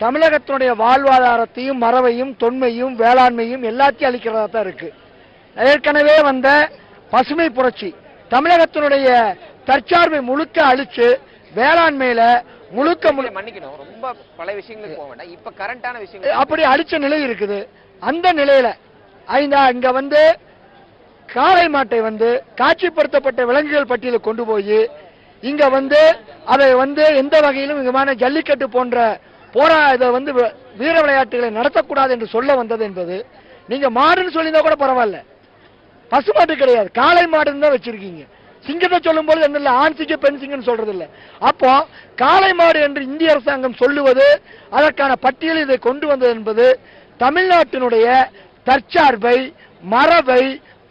தமிழகத்தினுடைய வாழ்வாதாரத்தையும் மரபையும் தொன்மையும் வேளாண்மையும் எல்லாத்தையும் அளிக்கிறதா தான் இருக்கு. ஏற்கனவே வந்த பசுமை புரட்சி தமிழகத்தினுடைய தற்சார்பை முழுக்க அழிச்சு வேளாண்மையில முழுக்க மன்னிக்கணும், ரொம்ப பல விஷயங்களுக்கு போக வேண்டாம். இப்ப கரண்டான விஷயம் அப்படி அழிச்ச நிலை இருக்குது. அந்த நிலையில இங்க வந்து காளை மாட்டை வந்து காட்சிப்படுத்தப்பட்ட விலங்குகள் பட்டியலுக்கு கொண்டு போய் இங்க வந்து அதை வந்து எந்த வகையிலும் இங்கமான ஜல்லிக்கட்டு போன்ற இதை வந்து வீர விளையாட்டுகளை நடத்தக்கூடாது என்று சொல்ல வந்தது என்பது, நீங்க மாடுன்னு சொல்லியிருந்தா கூட பரவாயில்ல, பசுமாட்டு கிடையாது, காளை மாடுன்னு தான் வச்சிருக்கீங்க. சிங்கத்தை சொல்லும் போது என்ன, ஆண் சிங்கம் பெண் சிங்கம்னு சொல்றது இல்ல. அப்போ காளை மாடு என்று இந்திய அரசாங்கம் சொல்லுவது, அதற்கான பட்டியலில் இதை கொண்டு வந்தது என்பது தமிழ்நாட்டினுடைய தற்சார்பை, மரபை,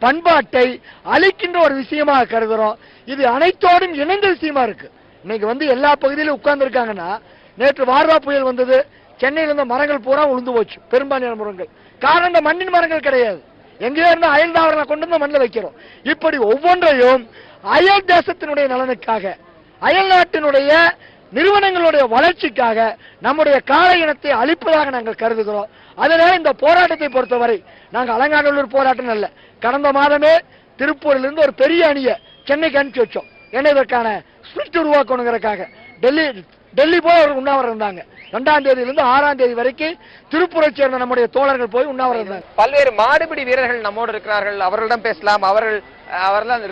பண்பாட்டை அழிக்கின்ற ஒரு விஷயமாக கருதுறோம். இது அனைத்தோடும் இணைந்த விஷயமா இருக்கு. இன்னைக்கு வந்து எல்லா பகுதியிலும் உட்கார்ந்து இருக்காங்கன்னா, நேற்று வார்தா புயல் வந்தது, சென்னையில இருந்த மரங்கள் பூரா உளுந்து போச்சு, பெரும்பாலான மரங்கள். காரணம் இந்த மண்ணின் மரங்கள் கிடையாது, எங்கேயோ இருந்து அயல் தாவரங்களை கொண்டு வந்து மண்ணில் வைக்கிறோம். இப்படி ஒவ்வொன்றையும் அயல் தேசத்தினுடைய நலனுக்காக, அயல் நாட்டினுடைய நிறுவனங்களுடைய வளர்ச்சிக்காக நம்முடைய காளை இனத்தை அழிப்பதாக நாங்கள் கருதுகிறோம். அதனால இந்த போராட்டத்தை பொறுத்தவரை நாங்கள் அலங்காநல்லூர் போராட்டம் அல்ல, கடந்த மாதமே திருப்பூரிலிருந்து ஒரு பெரிய அணியை சென்னைக்கு அனுப்பிச்சு வச்சோம். ஏன்னா இதற்கான ஸ்பிரிட் உருவாக்கணுங்கிறதுக்காக டெல்லி போய் ஒரு உண்ணாவிரதம் இருந்தாங்க. 2ஆம் தேதியிலிருந்து 6ஆம் தேதி வரைக்கும் திருப்பூரை சேர்ந்த நம்முடைய தோழர்கள் போய் உண்ணாவிரதம் இருந்தாங்க. பல்வேறு மாடுபிடி வீரர்கள் நம்மோடு இருக்கிறார்கள், அவர்களிடம் பேசலாம். அவர்கள்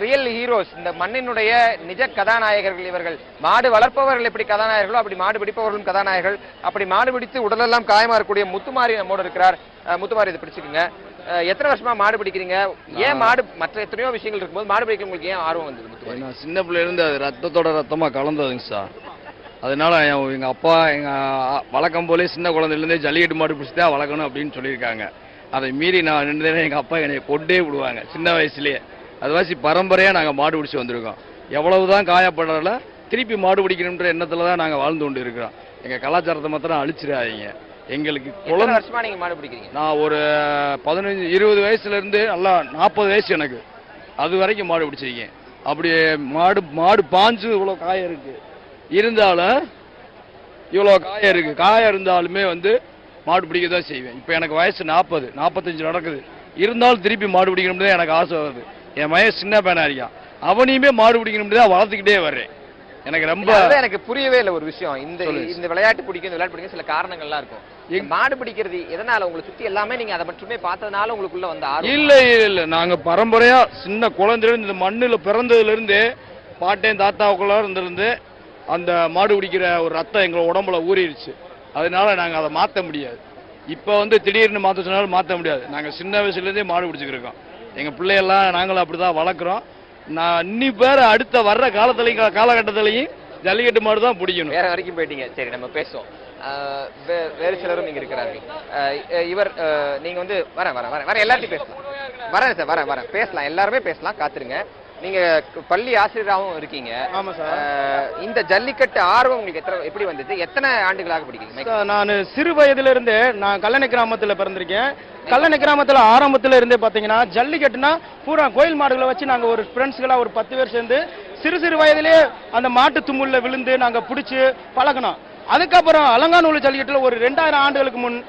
ரியல் ஹீரோஸ், இந்த மண்ணினுடைய நிஜ கதாநாயகர்கள் இவர்கள். மாடு வளர்ப்பவர்கள் எப்படி கதாநாயகர்களோ அப்படி மாடு பிடிப்பவர்களும் கதாநாயகர்கள். அப்படி மாடு பிடித்து உடலெல்லாம் காயமா இருக்கக்கூடிய முத்துமாரி நம்மோடு இருக்கிறார். முத்துமாரி, இதை பிடிச்சுக்குங்க. எத்தனை வருஷமா மாடு பிடிக்கிறீங்க? ஏன் மாடு, மற்ற எத்தனையோ விஷயங்கள் இருக்கும்போது மாடு பிடிக்க உங்களுக்கு ஏன் ஆர்வம் வந்தது முத்துமாரி? நான் சின்ன பிள்ளைல இருந்து அது ரத்தத்தோட ரத்தமா கலந்ததுங்க சார். அதனால எங்க அப்பா எங்க வழக்கம் போலே சின்ன குழந்தையிலேருந்தே ஜல்லிக்கட்டு மாடு பிடிச்சி தான் வளர்க்கணும் அப்படின்னு சொல்லியிருக்காங்க. அதை மீறி நான் நின்று எங்க அப்பா என்னை கொண்டே விடுவாங்க சின்ன வயசுலயே. அதுவாசி பரம்பரையா நாங்க மாடு பிடிச்சி வந்திருக்கோம். எவ்வளவுதான் காயப்படல திருப்பி மாடு பிடிக்கணுன்ற எண்ணத்துல தான் நாங்க வாழ்ந்து கொண்டு இருக்கிறோம். எங்க கலாச்சாரத்தை மாத்திரம் அழிச்சிடாதீங்க. எங்களுக்கு வருஷமா நீங்க மாடு பிடிக்கிறீங்க? நான் ஒரு 15-20 வயசுல இருந்து நல்லா 40 வயசு எனக்கு, அது வரைக்கும் மாடு பிடிச்சிருக்கேன். அப்படி மாடு பாஞ்சு இவ்வளவு காயம் இருக்கு, இருந்தாலும் இவ்வளவு காயம் இருக்கு, காயம் இருந்தாலுமே வந்து மாடு பிடிக்க தான் செய்வேன். இப்ப எனக்கு வயசு 40-45 நடக்குது, இருந்தாலும் திருப்பி மாடு பிடிக்கணும்னு தான் எனக்கு ஆசை வருது. என் வயசு சின்ன பையனா இருக்கான், அவனையுமே மாடு பிடிக்கணும்னு தான் வளர்த்துக்கிட்டே வர்றேன். எனக்கு ரொம்ப எனக்கு புரியவே இல்லை ஒரு விஷயம். இந்த விளையாட்டு பிடிக்கும் சில காரணங்கள்லாம் இருக்கும். மாடு பிடிக்கிறது எதனால? உங்களை சுத்தி எல்லாமே நீங்க அதை மட்டுமே பார்த்ததுனால உங்களுக்குள்ள வந்த ஆர்வம்? இல்ல நாங்க பரம்பரையா சின்ன குழந்தையில இந்த மண்ணுல பிறந்ததுல இருந்து பாட்டையும் தாத்தாவுக்குள்ள இருந்திருந்து அந்த மாடு பிடிக்கிற ஒரு ரத்தம் எங்க உடம்புல ஊறிடுச்சு. அதனால நாங்க அதை மாற்ற முடியாது. இப்ப வந்து திடீர்னு மாற்ற சொன்னாலும் மாற்ற முடியாது. நாங்க சின்ன வயசுல இருந்தே மாடு பிடிச்சிருக்கோம். எங்க பிள்ளையெல்லாம் நாங்களும் அப்படிதான் வளர்க்குறோம். நான் இன்னி பேர் அடுத்த வர்ற காலகட்டத்திலையும் ஜல்லிக்கட்டு மாடு தான் பிடிக்கணும். வேற வரைக்கும் போயிட்டீங்க. சரி, நம்ம பேசுவோம். வேறு சிலரும் இங்க இருக்கிறார்கள். இவர் நீங்க வந்து வர எல்லாத்தையும் பேசலாம். வரேன் சார், வரேன் பேசலாம், எல்லாருமே பேசலாம், காத்துருங்க. நீங்க பள்ளி ஆசிரியராகவும் இருக்கீங்க. ஆமா சார். இந்த ஜல்லிக்கட்டு ஆர்வம் உங்களுக்கு எப்படி வந்தது? எத்தனை ஆண்டுகளாக பிடிக்கிறீங்க? நான் சிறு வயதுல இருந்தே, நான் கல்லணை கிராமத்துல பிறந்திருக்கேன். கல்லணை கிராமத்துல ஆரம்பத்துல இருந்தே பாத்தீங்கன்னா ஜல்லிக்கட்டுனா பூரா கோயில் மாடுகளை வச்சு நாங்க ஒரு ஃப்ரெண்ட்ஸ்களா ஒரு 10 பேர் சேர்ந்து சிறு வயதிலே அந்த மாட்டு தும்முள்ள விழுந்து நாங்க பிடிச்சு பழகணும். அதுக்கப்புறம் அலங்காநல்லூர் ஜல்லிக்கட்டுல ஒரு 2000 ஆண்டுகளுக்கு முன்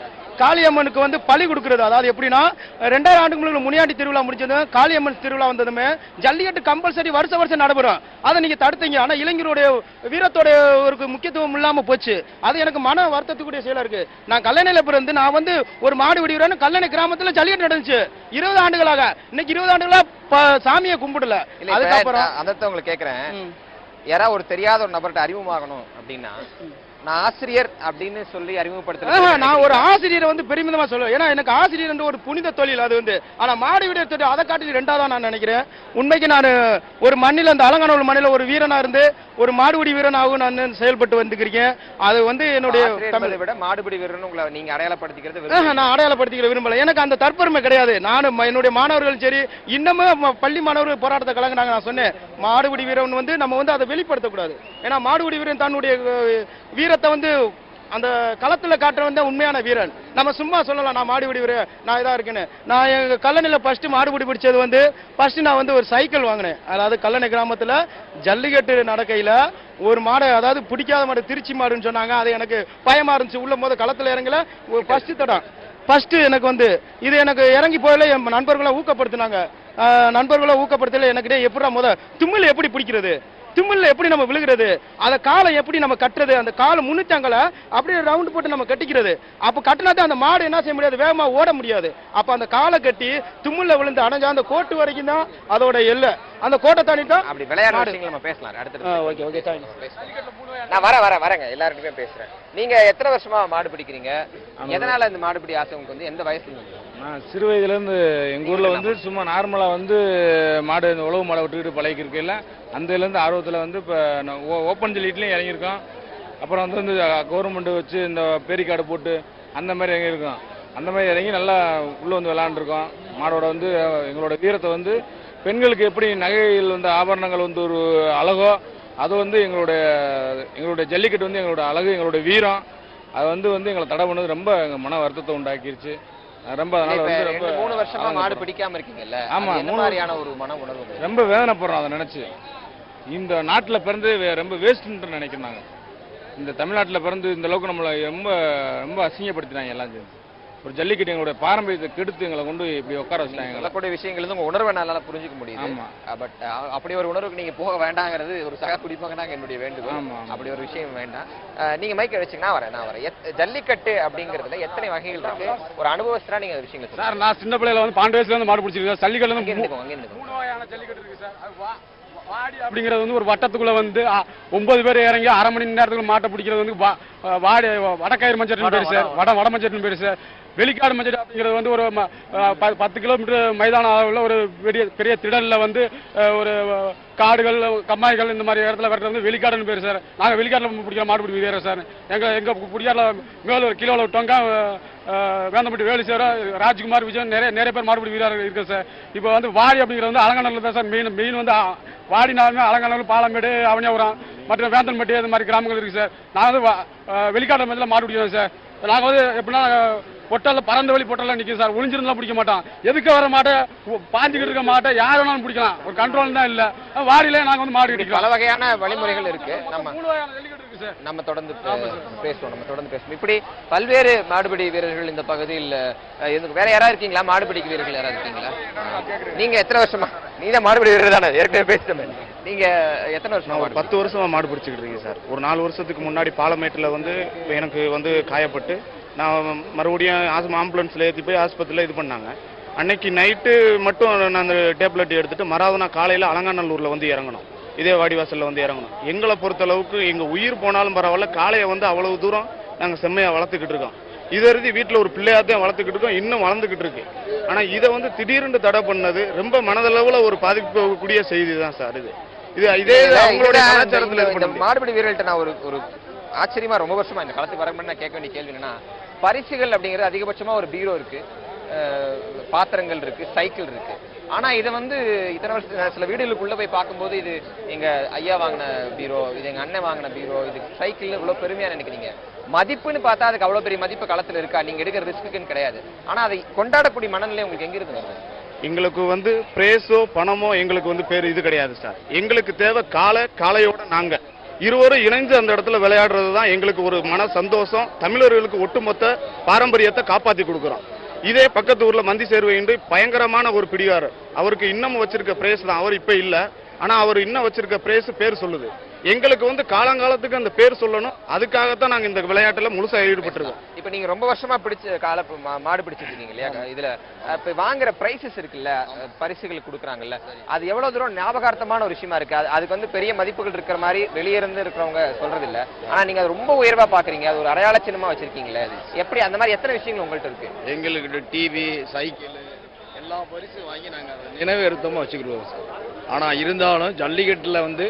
காளியம்மனுக்கு வந்து பலி கொடுக்கிறது. அதாவது எப்படின்னா 2000 ஆண்டுக்கு முன்னாடி முனியாண்டி திருவிழா முடிஞ்சது, காளியம்மன் திருவிழா வந்ததுமே ஜல்லிக்கட்டு கம்பல்சரி வருஷம் நடைபெறும். அதை நீங்க தடுத்தீங்க. ஆனா இளைஞருடைய வீரத்தோட ஒரு முக்கியத்துவம் இல்லாம போச்சு. அது எனக்கு மன வருத்தத்துக்குரிய செயலா இருக்கு. நான் கல்லணையில பிறந்து நான் வந்து ஒரு மாடு விடுகிறேன்னு கல்லணை கிராமத்துல ஜல்லிக்கட்டு நடந்துச்சு 20 ஆண்டுகளாக. இன்னைக்கு 20 ஆண்டுகளா சாமியை கும்பிடல. அதுக்கப்புறம் அந்த உங்களுக்கு கேட்கிறேன், யாராவது ஒரு தெரியாத ஒரு நபர்கிட்ட அறிமுகமாகணும் அப்படின்னா நான் ஆசிரியர் அப்படின்னு சொல்லி அறிமுகப்படுத்த, நான் ஒரு ஆசிரியரை வந்து பெருமிதமா சொல்லுவேன். ஏன்னா எனக்கு ஆசிரியர் என்ற ஒரு புனித தொழில் அது வந்து. ஆனா மாடு விட அதை காட்டி 2ஆவதா நான் நினைக்கிறேன். உண்மைக்கு நான் ஒரு மண்ணில, அந்த அலங்காநல்லூர் மண்ணில ஒரு வீரனா இருந்து ஒரு மாடுபிடி வீரனாகவும் நான் செயல்பட்டு வந்துக்கிறேன். அது வந்து என்னுடைய தமிழை விட மாடுபிடி வீரன் உங்களை நீங்க அடையாளப்படுத்திக்கிறது நான் அடையாளப்படுத்திக்கிற விரும்பல. எனக்கு அந்த தற்பெருமை கிடையாது. நானும் என்னுடைய மாணவர்கள் சரி, இன்னமும் பள்ளி மாணவர்கள் போராட்டத்தை கலங்கினாங்க. நான் சொன்னேன், மாடுபிடி வீரன் வந்து நம்ம வந்து அதை வெளிப்படுத்தக்கூடாது. ஏன்னா மாடுபிடி வீரன் தன்னுடைய வீரத்தை வந்து அந்த களத்துல காட்டுற வந்து உண்மையான வீரன். நம்ம சும்மா சொல்லலாம் நான் மாடுபிடி வீரன், நான் இதா இருக்கேன்னு. நான் எங்க கல்லணையில ஃபர்ஸ்ட் மாடுபிடி பிடிச்சது வந்து ஃபர்ஸ்ட் நான் வந்து ஒரு சைக்கிள் வாங்கினேன். அதாவது கல்லணை கிராமத்துல ஜல்லிக்கட்டு நடக்கையில ஒரு மாடை, அதாவது பிடிக்காத மாடு திருச்சி மாடுன்னு சொன்னாங்க. அது எனக்கு பயமா இருந்துச்சு. உள்ள போது களத்துல இறங்கல, ஃபர்ஸ்ட் எனக்கு வந்து இது எனக்கு இறங்கி போயில என் நண்பர்களை ஊக்கப்படுத்தினாங்க. நண்பர்களோ ஊக்கப்படுத்தல எனக்கிட்டே எப்படி தும்மில் எப்படி பிடிக்கிறது, திமில்ல எப்படி நம்ம விழுகிறது, அந்த காலை எப்படி நம்ம கட்டுறது, அந்த காலை முன்னிட்டாங்களை அப்படியே ரவுண்ட் போட்டு நம்ம கட்டிக்கிறது. அப்ப கட்டினாதான் அந்த மாடு என்ன செய்ய முடியாது, வேகமா ஓட முடியாது. அப்ப அந்த காலை கட்டி திமில்ல விழுந்து அடைஞ்சா அந்த கோட்டு வரைக்கும் தான் அதோட எல்லை. அந்த கோட்டை தாண்டிட்டா அப்படி விளையாடுற விஷயங்கள் நம்ம பேசலாம் அடுத்து. நான் வரேங்க எல்லாருக்குமே பேசுறேன். நீங்க எத்தனை வருஷமா மாடு பிடிக்கிறீங்க? எதனால இந்த மாடுபிடி ஆசை உங்களுக்கு வந்து எந்த வயசுல? நான் சிறு வயதுலேருந்து எங்கள் ஊரில் வந்து சும்மா நார்மலாக வந்து மாடு இந்த உழவு மாடை விட்டுக்கிட்டு பழகிருக்கையில் அந்தலேருந்து ஆர்வத்தில் வந்து இப்போ ஓப்பன் ஜல்லிக்கட்டுலையும் இறங்கியிருக்கோம். அப்புறம் வந்து கவர்மெண்ட் வச்சு இந்த பேரிக்காடு போட்டு அந்த மாதிரி இறங்கியிருக்கோம். அந்த மாதிரி இறங்கி நல்லா உள்ளே வந்து விளாண்டுருக்கோம். மாடோட வந்து எங்களோட வீரத்தை வந்து பெண்களுக்கு எப்படி நகைகள் வந்து ஆபரணங்கள் வந்து ஒரு அழகோ அது வந்து எங்களுடைய ஜல்லிக்கட்டு வந்து எங்களோட அழகு, எங்களோட வீரம் அது வந்து எங்களை தடை பண்ணது ரொம்ப எங்கள் மன வருத்தத்தை உண்டாக்கிருச்சு. ரொம்ப அதனால வந்து ரொம்ப 3 வருஷமா மாடு பிடிக்காம இருக்கீங்கல்ல, ஆமா, என்ன மாதிரியான ஒரு மன உணர்வு? ரொம்ப வேதனைப்படுறோம் அதை நினைச்சு. இந்த நாட்டில் பிறந்து ரொம்ப வேஸ்ட்ன்னு நினைக்கிறாங்க. இந்த தமிழ்நாட்டில் பிறந்து இந்த அளவுக்கு நம்மளை ரொம்ப ரொம்ப அசிங்கப்படுத்தினாங்க எல்லாம் சேர்ந்து. ஒரு ஜல்லிக்கட்டு எங்களுடைய பாரம்பரியத்தை கெடுத்து எங்களை கொண்டு இப்படி உட்கார வச்சுட்டாங்க. சொல்லக்கூடிய விஷயங்கள் உங்க உணர்வை என்னால புரிஞ்சுக்க முடியுது. பட் அப்படி ஒரு உணர்வுக்கு நீங்க போக வேண்டாங்கிறது ஒரு சக குடிமகனாக என்னுடைய வேண்டுகோள். அப்படி ஒரு விஷயம் வேண்டாம். நீங்க மைக்க வச்சுங்க, நான் வரேன். ஜல்லிக்கட்டு அப்படிங்கிறதுல எத்தனை வகைகள் இருக்கு? ஒரு அனுபவஸ்தரா நீங்க விஷயங்கள் சார். நான் சின்ன பிள்ளையில வந்து 12 வயசுல இருந்து மாடு பிடிச்சிருக்கேன். ஜல்லிக்கட்டு வந்து 3 வகையான ஜல்லிக்கட்டு இருக்கு சார். வாடி அப்படிங்கிறது வந்து ஒரு வட்டத்துக்குள்ள வந்து 9 பேர் இறங்கி அரை மணி நேரத்துக்குள்ள மாட்டை பிடிக்கிறது வந்து வாடி வடக்கயிறு மஞ்சட்டுன்னு பேரு சார், வட மஞ்சட்டுன்னு பேரு சார். வெளிக்காடு மஞ்சள் அப்படிங்கிறது வந்து ஒரு 10 கிலோமீட்டர் மைதான அளவில் ஒரு பெரிய திடலில் வந்து ஒரு காடுகள் கம்மாய்கள் இந்த மாதிரி இடத்துல வரது வந்து வெளிக்காடுன்னு பேர் சார். நாங்கள் வெளிக்காட்டில் பிடிக்கிற மாடு பிடிக்கிறோம் சார். எங்கள் பிடிக்காட்டில் மேலே ஒரு கிலோவில் விட்டோங்க வேந்தப்பட்டி வேலு சார், ராஜ்குமார், விஜயன் நிறைய பேர் மாடுபிடி வீரர்கள் இருக்கு சார். இப்போ வந்து வாடி அப்படிங்கிறது வந்து அலங்காநல்லூர் தான் சார். மெயின் வந்து வாடினாலுமே அலங்காநல்லூர், பாலமேடு, அவனியாபுரம் மற்றும் வேந்தன்பட்டி அந்த மாதிரி கிராமங்கள் இருக்கு சார். நான் வந்து வெளிக்காட்டு மஞ்சள் மாடு பிடிக்கிறோம் சார். நாங்கள் வந்து எப்படின்னா பொட்டல்ல பறந்த வழி பொட்டல்ல நிற்கும் சார். ஒளிஞ்சிருந்தா பிடிக்க மாட்டோம். எதுக்கு வர மாட்டை பாஞ்சுக்கிட்டு இருக்க மாட்டை யார் வேணாலும் பிடிக்கலாம். ஒரு கண்ட்ரோல் தான் இல்லை. வாடியிலே நாங்கள் வந்து மாடு பிடிக்கலாம். பல வகையான வழிமுறைகள் இருக்கு. நம்ம தொடர்ந்து பேசுவோம். இப்படி பல்வேறு மாடுபிடி வீரர்கள் இந்த பகுதியில் வேற யாராவது இருக்கீங்களா? மாடுபிடிக்கு வீரர்கள் யாராவது இருக்கீங்களா? நீங்க எத்தனை வருஷமா? நீங்க மாடுபிடி வீரர் தானே, ஏற்கனவே பேசுறேன். நீங்க எத்தனை வருஷமா? ஒரு 10 வருஷமா மாடு பிடிச்சிக்கிட்டு இருக்கீங்க சார். ஒரு 4 வருஷத்துக்கு முன்னாடி பாலமேட்டில் வந்து எனக்கு வந்து காயப்பட்டு நான் மறுபடியும் ஆம்புலன்ஸில் ஏற்றி போய் ஆஸ்பத்திரியில் இது பண்ணாங்க. அன்னைக்கு நைட்டு மட்டும் நான் அந்த டேப்லெட் எடுத்துட்டு மறாவது நான் காலையில் அலங்காநல்லூரில் வந்து இறங்கணும். இதே வாடிவாசலில் வந்து இறங்கணும். எங்களை பொறுத்தளவுக்கு எங்கள் உயிர் போனாலும் பரவாயில்ல, காளையை வந்து அவ்வளவு தூரம் நாங்கள் செம்மையாக வளர்த்துக்கிட்டு இருக்கோம். இதை இறுதி வீட்டில் ஒரு பிள்ளையாத்தையும் வளர்த்துக்கிட்டு இருக்கோம், இன்னும் வளர்ந்துக்கிட்டு இருக்கு. ஆனால் இதை வந்து திடீர்னு தடை பண்ணது ரொம்ப மனதளவில் ஒரு பாதிக்கக்கூடிய செய்தி தான் சார். இதே அவங்களுடைய கலாச்சாரத்தில் மாடுபிடி வீரர்கள்ட்ட நான் ஒரு ஆச்சரியமா ரொம்ப வருஷமா இந்த காலத்துக்கு வர நான் கேட்க வேண்டிய கேள்வி என்னன்னா, பரிசுகள் அப்படிங்கிறது அதிகபட்சமா ஒரு பீரோ இருக்கு, பாத்திரங்கள் இருக்கு, சைக்கிள் இருக்கு. ஆனா இதை வந்து இத்தனை வருஷம் சில வீடுகளுக்குள்ள போய் பார்க்கும்போது இது எங்க ஐயா வாங்கின பீரோ, இது எங்க அண்ணன் வாங்கின பீரோ, இது சைக்கிள் இவ்வளவு பெருமையா நினைக்கிறீங்க. மதிப்புன்னு பார்த்தா அதுக்கு அவ்வளவு பெரிய மதிப்பு களத்துல இருக்கா? நீங்க எடுக்கிற ரிஸ்க்குன்னு கிடையாது. ஆனா அதை கொண்டாடக்கூடிய மனநிலை உங்களுக்கு எங்க இருந்து வருது? எங்களுக்கு வந்து பிரேஸோ பணமோ எங்களுக்கு வந்து பேர் இது கிடையாது சார். எங்களுக்கு தேவை காளையோட நாங்க இருவரும் இணைந்து அந்த இடத்துல விளையாடுறது தான் எங்களுக்கு ஒரு மன சந்தோஷம். தமிழர்களுக்கு ஒட்டுமொத்த பாரம்பரியத்தை காப்பாற்றி கொடுக்குறோம். இதே பக்கத்து ஊர்ல மந்தி சேர்வை பயங்கரமான ஒரு பிடிவார். அவருக்கு இன்னமும் வச்சிருக்க பிரேஸ் தான். அவர் இப்ப இல்ல, ஆனா அவர் இன்னும் வச்சிருக்க பிரேஸ் பேர் சொல்லுது. எங்களுக்கு வந்து காலங்காலத்துக்கு அந்த பேர் சொல்லணும். அதுக்காகத்தான் நாங்க இந்த விளையாட்டுல முழுசா ஈடுபட்டிருக்கோம். இப்ப நீங்க ரொம்ப வருஷமா மாடு பிடிச்சிட்டு இருக்கீங்க இல்லையா? இதுல இப்ப வாங்குற பிரைசஸ் இருக்குல்ல, பரிசுகள் கொடுக்குறாங்கல்ல, அது எவ்வளவு தூரம் ஞாபகார்த்தமான ஒரு விஷயமா இருக்கு? அதுக்கு வந்து பெரிய மதிப்புகள் இருக்கிற மாதிரி வெளியே இருந்து இருக்கிறவங்க சொல்றது இல்ல. ஆனா நீங்க அது ரொம்ப உயர்வா பாக்குறீங்க, அது ஒரு அடையாள சின்னமா வச்சிருக்கீங்களே. எப்படி அந்த மாதிரி எத்தனை விஷயங்கள் உங்கள்கிட்ட இருக்கு? எங்களுக்கு டிவி, சைக்கிள் எல்லா பரிசும் வாங்கி நாங்க நினைவேறுத்தமா வச்சுக்கிடுவோம் சார். ஆனா இருந்தாலும் ஜல்லிக்கட்டுல வந்து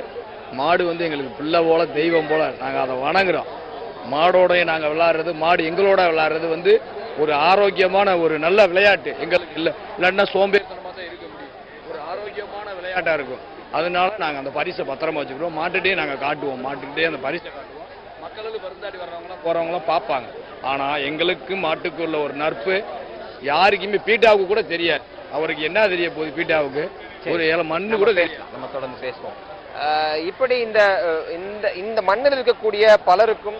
மாடு வந்து எங்களுக்கு பிள்ளை போல, தெய்வம் போல நாங்கள் அதை வணங்குறோம். மாடோடைய நாங்கள் விளையாடுறது, மாடு எங்களோட விளையாடுறது வந்து ஒரு ஆரோக்கியமான ஒரு நல்ல விளையாட்டு. எங்களுக்கு இல்லைன்னா சோம்பேறித்தனமாக தான் இருக்க முடியும். ஒரு ஆரோக்கியமான விளையாட்டாக இருக்கும். அதனால நாங்கள் அந்த பரிசை பத்திரமா வச்சுக்கிறோம். மாட்டுகிட்டே நாங்கள் காட்டுவோம், மாட்டுக்கிட்டே அந்த பரிசை காட்டுவோம். மக்களுக்கு பருந்தாடி வர்றவங்களாம் போகிறவங்களாம் பார்ப்பாங்க. ஆனால் எங்களுக்கு மாட்டுக்குள்ள ஒரு நட்பு யாருக்குமே பீட்டாவுக்கு கூட தெரியாது. அவருக்கு என்ன தெரிய போகுது பீட்டாவுக்கு? ஒரு ஏழை மண்ணு கூட தெரியும். நம்ம தொடர்ந்து பேசுவோம். இப்படி இந்த மண்ணில் இருக்கக்கூடிய பலருக்கும்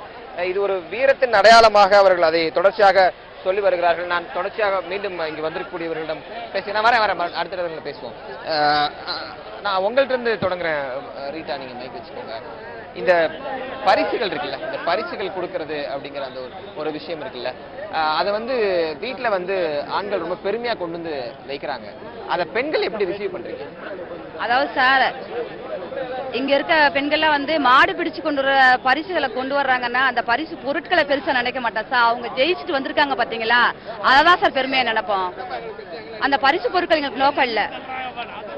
இது ஒரு வீரத்தின் அடையாளமாக அவர்கள் அதை தொடர்ச்சியாக சொல்லி வருகிறார்கள். நான் தொடர்ச்சியாக மீண்டும் இங்கு வந்திருக்கக்கூடியவர்களிடம் பேசி நான் வரேன் அடுத்த இடத்துல பேசுவோம். நான் உங்கள்ட்ட இருந்து தொடங்குறேன். ரீட்டா, நீங்க மைக் வச்சுக்கோங்க. இந்த பரிசுகள் இருக்குல்ல, இந்த பரிசுகள் கொடுக்கறது அப்படிங்கிற அந்த ஒரு விஷயம் இருக்குல்ல, அதை வந்து வீட்டில் வந்து ஆண்கள் ரொம்ப பெருமையா கொண்டு வந்து வைக்கிறாங்க. அதை பெண்கள் எப்படி ரிசீவ் பண்றீங்க? அதாவது சார், இங்க இருக்க பெண்கள்லாம் வந்து மாடு பிடிச்சு கொண்டு வர பரிசுகளை கொண்டு வர்றாங்கன்னா அந்த பரிசு பொருட்களை பெருசா நினைக்க மாட்டோம் சார். அவங்க ஜெயிச்சுட்டு வந்திருக்காங்க பாத்தீங்களா, அததான் சார் பெருமையா நினைப்போம். அந்த பரிசு பொருட்கள் எங்களுக்கு நோக்கம் இல்ல.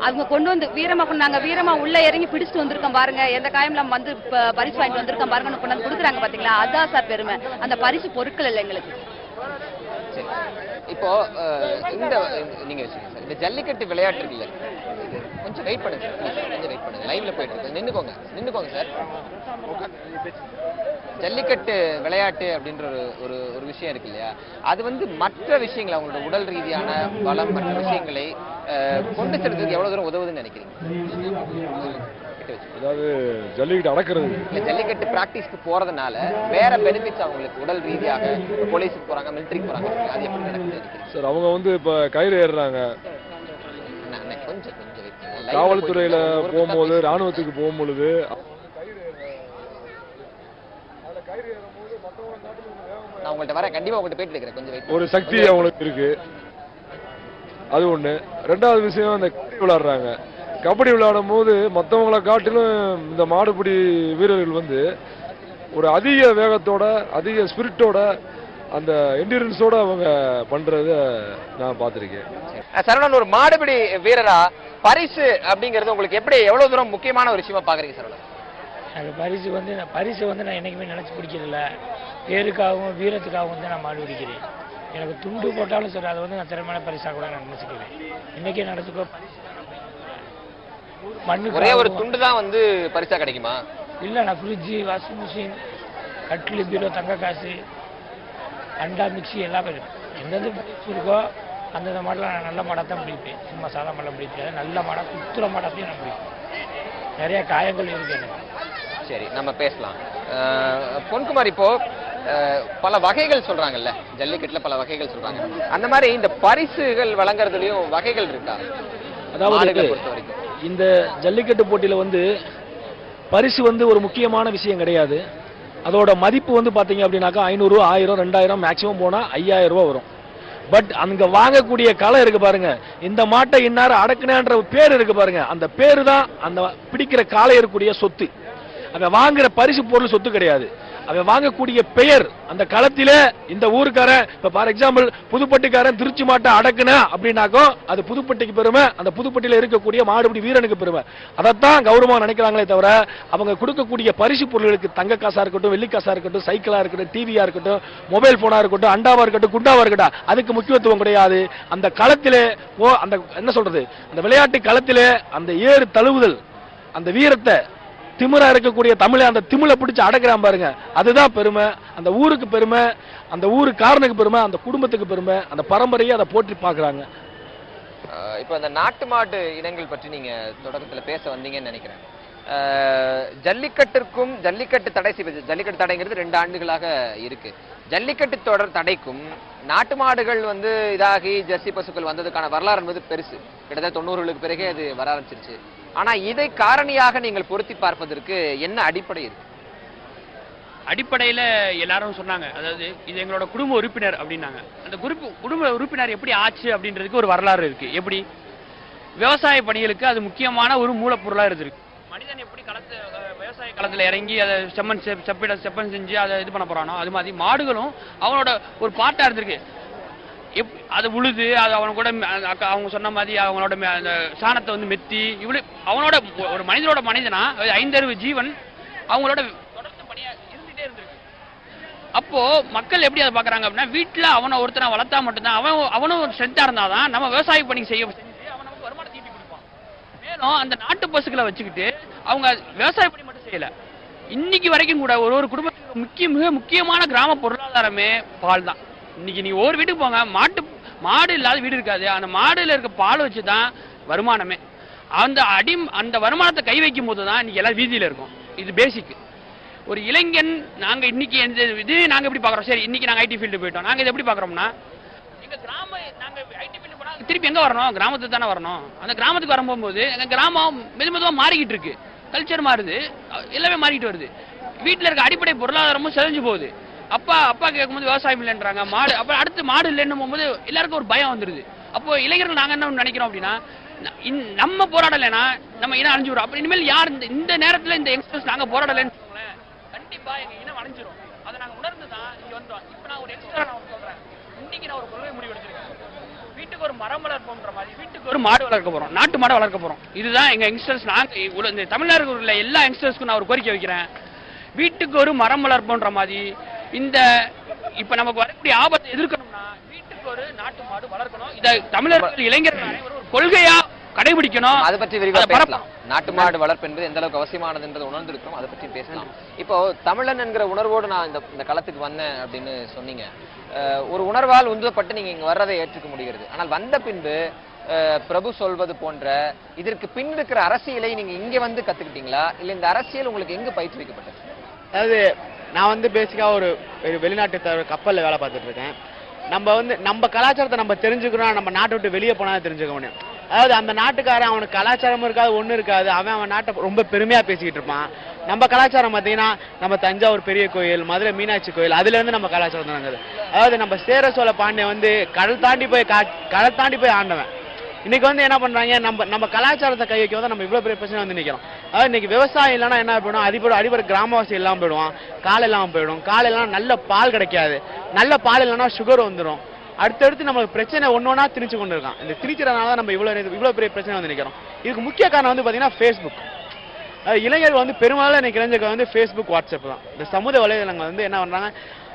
அவங்க கொண்டு வந்து வீரமா கொண்டாங்க, வீரமா உள்ள இறங்கி பிடிச்சிட்டு வந்திருக்கோம் பாருங்க, எந்த காயம்ல வந்து பரிசு வாங்கிட்டு வந்திருக்கோம் பாருங்க, கொண்டாந்து கொடுக்குறாங்க பாத்தீங்களா, அதுதான் சார் பெருமை. அந்த பரிசு பொருட்கள் இல்லை எங்களுக்கு. இப்போ இந்த நீங்க வச்சுக்கோங்க சார், இந்த ஜல்லிக்கட்டு விளையாட்டு இருக்குல்ல, கொஞ்சம் வெயிட் பண்ணுங்க, கொஞ்சம் வெயிட் பண்ணுங்க, லைவ்ல போயிட்டு இருக்கு, நின்னுக்கோங்க சார். ஜல்லிக்கட்டு விளையாட்டு அப்படின்ற ஒரு விஷயம் இருக்கு இல்லையா, அது வந்து மற்ற விஷயங்களை அவங்களோட உடல் ரீதியான பலம் மற்ற விஷயங்களை கொண்டு செல்றதுக்கு எவ்வளவு தூரம் உதவுதுன்னு நினைக்கிறீங்க? அதாவது ஜல்லிக்கட்டு அடக்கிறது இல்ல, ஜல்லிக்கட்டு பிராக்டிஸ்க்கு போறதுனால வேற பெனிஃபிட்ஸ் அவங்களுக்கு உடல் ரீதியாக, போலீஸுக்கு போறாங்க, மிலிட்டரிக்கு போறாங்க, அது எப்படி நடக்குது சார்? அவங்க வந்து இப்ப கயிறு ஏறுறாங்க, கொஞ்சம் காவல்துறையில போகும்போது, ராணுவத்துக்கு போகும்பொழுது நான் உங்கள்ட்ட வரேன், கண்டிப்பா உங்கள்ட்ட போயிட்டு இருக்கிறேன், கொஞ்சம் வெயிட். ஒரு சக்தி அவங்களுக்கு இருக்கு, அது ஒண்ணு. ரெண்டாவது விஷயம், இந்த கபடி விளையாடுறாங்க. கபடி விளையாடும் போது மற்றவங்களை காட்டிலும் இந்த மாடுபிடி வீரர்கள் வந்து ஒரு அதிக வேகத்தோட, அதிக ஸ்பிரிட்டோட, அந்த என்டியூரன்ஸோட அவங்க பண்றத நான் பார்த்திருக்கேன். சரவணன், ஒரு மாடுபிடி வீரரா பரிசு அப்படிங்கிறது உங்களுக்கு எப்படி, எவ்வளவு தூரம் முக்கியமான ஒரு விஷயமா பாக்குறீங்க சரவணன்? அந்த பரிசு வந்து நான் என்னைக்குமே நினைச்சு பிடிக்கிறதில்ல. பேருக்காகவும் வீரத்துக்காகவும் தான் நான் மாடு பிடிக்கிறேன். எனக்கு துண்டு போட்டாலும் சரி, அதை வந்து நான் திறமையான பரிசாக கூட நான் நினைச்சுக்குவேன். இன்னைக்கே நடந்துக்கோ மண்ணு ஒரே ஒரு துண்டு தான் வந்து பரிசா கிடைக்குமா? இல்லை, நான் ஃப்ரிட்ஜு, வாஷிங் மிஷின், கட்லு, பீரோ, தங்க காசு, அண்டா, மிக்சி எல்லாம் எந்தெந்த பரிசு இருக்கோ அந்தந்த மாடெலாம் நான் நல்ல மாடாக தான் பிடிப்பேன். சும்மா சாதா மாடலாம் பிடிப்பேன். நல்ல மாடாக குத்துற மாடாத்தையும் நான் பிடிப்பேன். நிறைய காயங்கள் இருக்கு எனக்கு. சரி, நம்ம பேசலாம். பொன்குமார், இப்போ பல வகைகள் சொல்றாங்கல்ல, ஜல்லிக்கட்டுல பல வகைகள் சொல்றாங்க. அந்த மாதிரி இந்த பரிசுகள் வழங்குறதுலயும் வகைகள் இருக்கா? அதாவது இந்த ஜல்லிக்கட்டு போட்டியில வந்து பரிசு வந்து ஒரு முக்கியமான விஷயம் கிடையாது. அதோட மதிப்பு வந்து பாத்தீங்க அப்படின்னாக்கா 500, 1000, 2000, மேக்சிமம் போனா 5000 ரூபாய் வரும். பட் அங்க வாங்கக்கூடிய கலை இருக்கு பாருங்க, இந்த மாட்டை இன்னார அடக்குனேன்ற பேர் இருக்கு பாருங்க, அந்த பேரு தான் அந்த பிடிக்கிற காளையருக்குரிய சொத்து. அவன் வாங்குற பரிசு பொருள் சொத்து கிடையாது. அவன் வாங்கக்கூடிய பெயர் அந்த களத்திலே இந்த ஊருக்காரன், இப்ப ஃபார் எக்ஸாம்பிள் புதுப்பட்டிக்காரன் திருச்சி மாட்டை அடக்குனா அப்படின்னாக்கோ அது புதுப்பட்டிக்கு பெருமை, அந்த புதுப்பட்டியில இருக்கக்கூடிய மாடுபிடி வீரனுக்கு பெருமை. அதைத்தான் கௌரவமா நினைக்கிறாங்களே தவிர அவங்க கொடுக்கக்கூடிய பரிசு பொருளுக்கு தங்க காசா இருக்கட்டும், வெள்ளி காசா இருக்கட்டும், சைக்கிளா இருக்கட்டும், டிவியா இருக்கட்டும், மொபைல் போனா இருக்கட்டும், அண்டாவா இருக்கட்டும், குண்டாவா இருக்கட்டும், அதுக்கு முக்கியத்துவம் கிடையாது. அந்த களத்திலே அந்த என்ன சொல்றது, அந்த விளையாட்டு களத்திலே அந்த ஏறு தழுவுதல், அந்த வீரத்தை திமிரா இருக்கக்கூடிய தமிழை அந்த திமிழை பிடிச்சு அடக்கிறான் பாருங்க, அதுதான் பெருமை. அந்த ஊருக்கு பெருமை, அந்த ஊருக்காரனுக்கு பெருமை, அந்த குடும்பத்துக்கு பெருமை, அந்த பரம்பரையை அதை போற்றி பார்க்கறாங்க. இப்போ அந்த நாட்டு மாடு இனங்கள் பற்றி நீங்க தொடக்கத்துல பேச வந்தீங்கன்னு நினைக்கிறேன். ஜல்லிக்கட்டிற்கும் ஜல்லிக்கட்டு தடை செய்வது, ஜல்லிக்கட்டு தடைங்கிறது 2 ஆண்டுகளாக இருக்கு. ஜல்லிக்கட்டு தொடர் தடைக்கும் நாட்டு மாடுகள் வந்து இதாகி ஜெர்சி பசுக்கள் வந்ததுக்கான வரலாறு என்பது பெருசு. கிட்டத்தட்ட 90களுக்கு பிறகே அது வர ஆரம்பிச்சிருச்சு. ஆனா இதை காரணியாக நீங்கள் பொருத்தி பார்ப்பதற்கு என்ன அடிப்படை இருக்கு? அடிப்படையில எல்லாரும் சொன்னாங்க, அதாவது இது எங்களோட குடும்ப உறுப்பினர் அப்படின்னாங்க. அந்த குடும்ப உறுப்பினர் எப்படி ஆச்சு அப்படின்றதுக்கு ஒரு வரலாறு இருக்கு. எப்படி விவசாய பணிகளுக்கு அது முக்கியமான ஒரு மூலப்பொருளா இருந்திருக்கு. மனிதன் எப்படி விவசாய களத்துல இறங்கி அதை செப்பன் செஞ்சு அதை இது பண்ண போறானோ, அது மாதிரி மாடுகளும் அவனோட ஒரு பாட்டா இருந்திருக்கு. அது உழுது, அது அவன் கூட அவங்க சொன்ன மாதிரி அவங்களோட அந்த சாணத்தை வந்து மெத்தி இவ்வளவு அவனோட ஒரு மனிதனோட மனிதனா 5 அறிவு ஜீவன் அவங்களோட தொடர்ந்து பணியா இருந்துட்டே இருந்திருக்கு. அப்போ மக்கள் எப்படி அதை பாக்குறாங்க அப்படின்னா, வீட்டுல அவனை ஒருத்தனை வளர்த்தா மட்டும்தான் அவனும் ஒரு ஸ்ட்ரென்த்தா இருந்தாதான் நம்ம விவசாய பணி செஞ்சு அவன் நமக்கு வருமானத்தை ஈட்டி கொடுப்பான். மேலும் அந்த நாட்டு பசுக்களை வச்சுக்கிட்டு அவங்க விவசாய பணி மட்டும் செய்யல, இன்னைக்கு வரைக்கும் கூட ஒரு குடும்பத்துக்கு மிக முக்கியமான கிராம பொருளாதாரமே பால் தான். இன்னைக்கு நீங்க ஒரு வீட்டுக்கு போங்க, மாடு இல்லாத வீடு இருக்காது. அந்த மாடுல இருக்க பால் வச்சுதான் வருமானமே. அந்த வருமானத்தை கை வைக்கும் போது தான் இன்னைக்கு எல்லாம் வீதியில இருக்கும். இது பேசிக். ஒரு இளைஞன் நாங்க இன்னைக்கு இது நாங்க எப்படி பாக்குறோம், சரி இன்னைக்கு நாங்க ஐடி ஃபீல்டு போயிட்டோம், நாங்க இதை எப்படி பாக்குறோம்னா எங்க நாங்க ஐடி ஃபீல்டு போனா திருப்பி எங்க வரணும், கிராமத்துக்கு தானே வரணும். அந்த கிராமத்துக்கு வரும்போது எங்க கிராமம் மெதுமெதுவா மாறிக்கிட்டு இருக்கு, கல்ச்சர் மாறுது, எல்லாமே மாறிக்கிட்டு வருது. வீட்டுல இருக்க அடிப்படை பொருளாதாரமும் செலஞ்சு போகுது. அப்பா கேட்கும்போது விவசாயம் இல்லைன்றாங்க, மாடு, அப்ப அடுத்து மாடு இல்லைன்னு போகும்போது எல்லாருக்கும் ஒரு பயம் வந்துருது. அப்போ இளைஞர்கள் நாங்க என்ன நினைக்கிறோம் அப்படின்னா, நம்ம போராடலைன்னா நம்ம இனம் அழிஞ்சிடும். அப்ப இனிமேல் யார் இந்த நேரத்துல இந்த யங்ஸ்டர்ஸ் நாங்க போராடலைன்னு சொல்லுங்களேன், கண்டிப்பா எங்க இனம் அழிஞ்சிடும். அதை நாங்க உணர்ந்துதான் இங்க வந்தோம். இப்ப நான் ஒரு யங்ஸ்டரா நான் சொல்றேன், இன்னைக்கு நான் ஒரு கொள்கை முடிவு எடுத்திருக்கேன். வீட்டுக்கு ஒரு மரம் வளர்ப்போம்ன்ற மாதிரி வீட்டுக்கு ஒரு மாடு வளர்க்க போறோம், நாட்டு மாடு வளர்க்க போறோம். இதுதான் எங்க யங்ஸ்டர்ஸ், நாங்க தமிழ்நாடு உள்ள எல்லா யங்ஸ்டர்ஸ்க்கும் நான் ஒரு கோரிக்கை வைக்கிறேன். வீட்டுக்கு ஒரு மரம் வளர்ப்போன்ற மாதிரி இந்த இப்ப நமக்கு வரக்கூடிய ஆபத்தை எதிர்க்கணும்னா வீட்டுக்கு ஒரு நாட்டு மாடு வளர்க்கணும். இதை தமிழர்கள் இளைஞர்கள் அனைவரும் ஒரு கொள்கையா கடைபிடிக்கணும். அதை பற்றி விரிவாக பேசலாம். நாட்டு மாடு வளர்ப்பு என்பது எந்த அளவுக்கு அவசியமானது என்பதை உணர்ந்திருக்கிறோம், அதை பற்றி பேசலாம். இப்போ தமிழன் என்கிற உணர்வோடு நான் இந்த களத்துக்கு வந்தேன் அப்படின்னு சொன்னீங்க. ஒரு உணர்வால் உந்துவப்பட்டு நீங்க இங்க வர்றதை ஏற்றுக்க முடிகிறது. ஆனால் வந்த பின்பு பிரபு சொல்வது போன்ற இதற்கு பின் இருக்கிற அரசியலை நீங்க இங்க வந்து கத்துக்கிட்டீங்களா, இல்ல இந்த அரசியல் உங்களுக்கு எங்க பயிற்றுவிக்கப்பட்டது? அதாவது நான் வந்து பேசிக்கா ஒரு வெளிநாட்டு கப்பல்ல வேலை பார்த்துட்டு இருக்கேன். நம்ம கலாச்சாரத்தை நம்ம தெரிஞ்சுக்கணும், நம்ம நாட்டை விட்டு வெளியே போனா தெரிஞ்சுக்க முடியும். அதாவது அந்த நாட்டுக்காரன் அவனுக்கு கலாச்சாரமும் இருக்காது, ஒன்றும் இருக்காது, அவன் நாட்டை ரொம்ப பெருமையா பேசிக்கிட்டு இருப்பான். நம்ம கலாச்சாரம் பார்த்தீங்கன்னா நம்ம தஞ்சாவூர் பெரிய கோயில், மதுரை மீனாட்சி கோயில், அதுல இருந்து நம்ம கலாச்சாரம் தொடங்குது. அதாவது நம்ம சேர சோழ பாண்டியன் வந்து கடல் தாண்டி போய் ஆண்டவன். இன்னைக்கு வந்து என்ன பண்றாங்க, நம்ம கலாச்சாரத்தை கை வைக்க வந்து நம்ம இவ்வளவு பெரிய பிரச்சனை வந்து நிக்கிறோம். அதாவது இன்னைக்கு விவசாயம் இல்லைன்னா என்ன போயிடும், அடிப்படை கிராமவாசி இல்லாம போயிடுவான், கால் இல்லாம போயிடும், கால் இல்லைன்னா நல்ல பால் கிடைக்காது, நல்ல பால் இல்லைன்னா சுகர் வந்துடும். அடுத்தடுத்து நமக்கு பிரச்சனை ஒன்னொன்னா திணிச்சு கொண்டு இருக்கான். இந்த திணிக்கிறதுனால தான் நம்ம இவ்வளவு பெரிய பிரச்சனை வந்து நிக்கிறோம். இதுக்கு முக்கிய காரணம் வந்து பாத்தீங்கன்னா ஃபேஸ்புக். இளைஞர்கள் வந்து பெரும்பாலும் இன்னைக்கு இளைஞர்கள் வந்து ஃபேஸ்புக், வாட்ஸ்அப் தான். இந்த சமூக வலைதளங்கள் வந்து என்ன பண்றாங்க,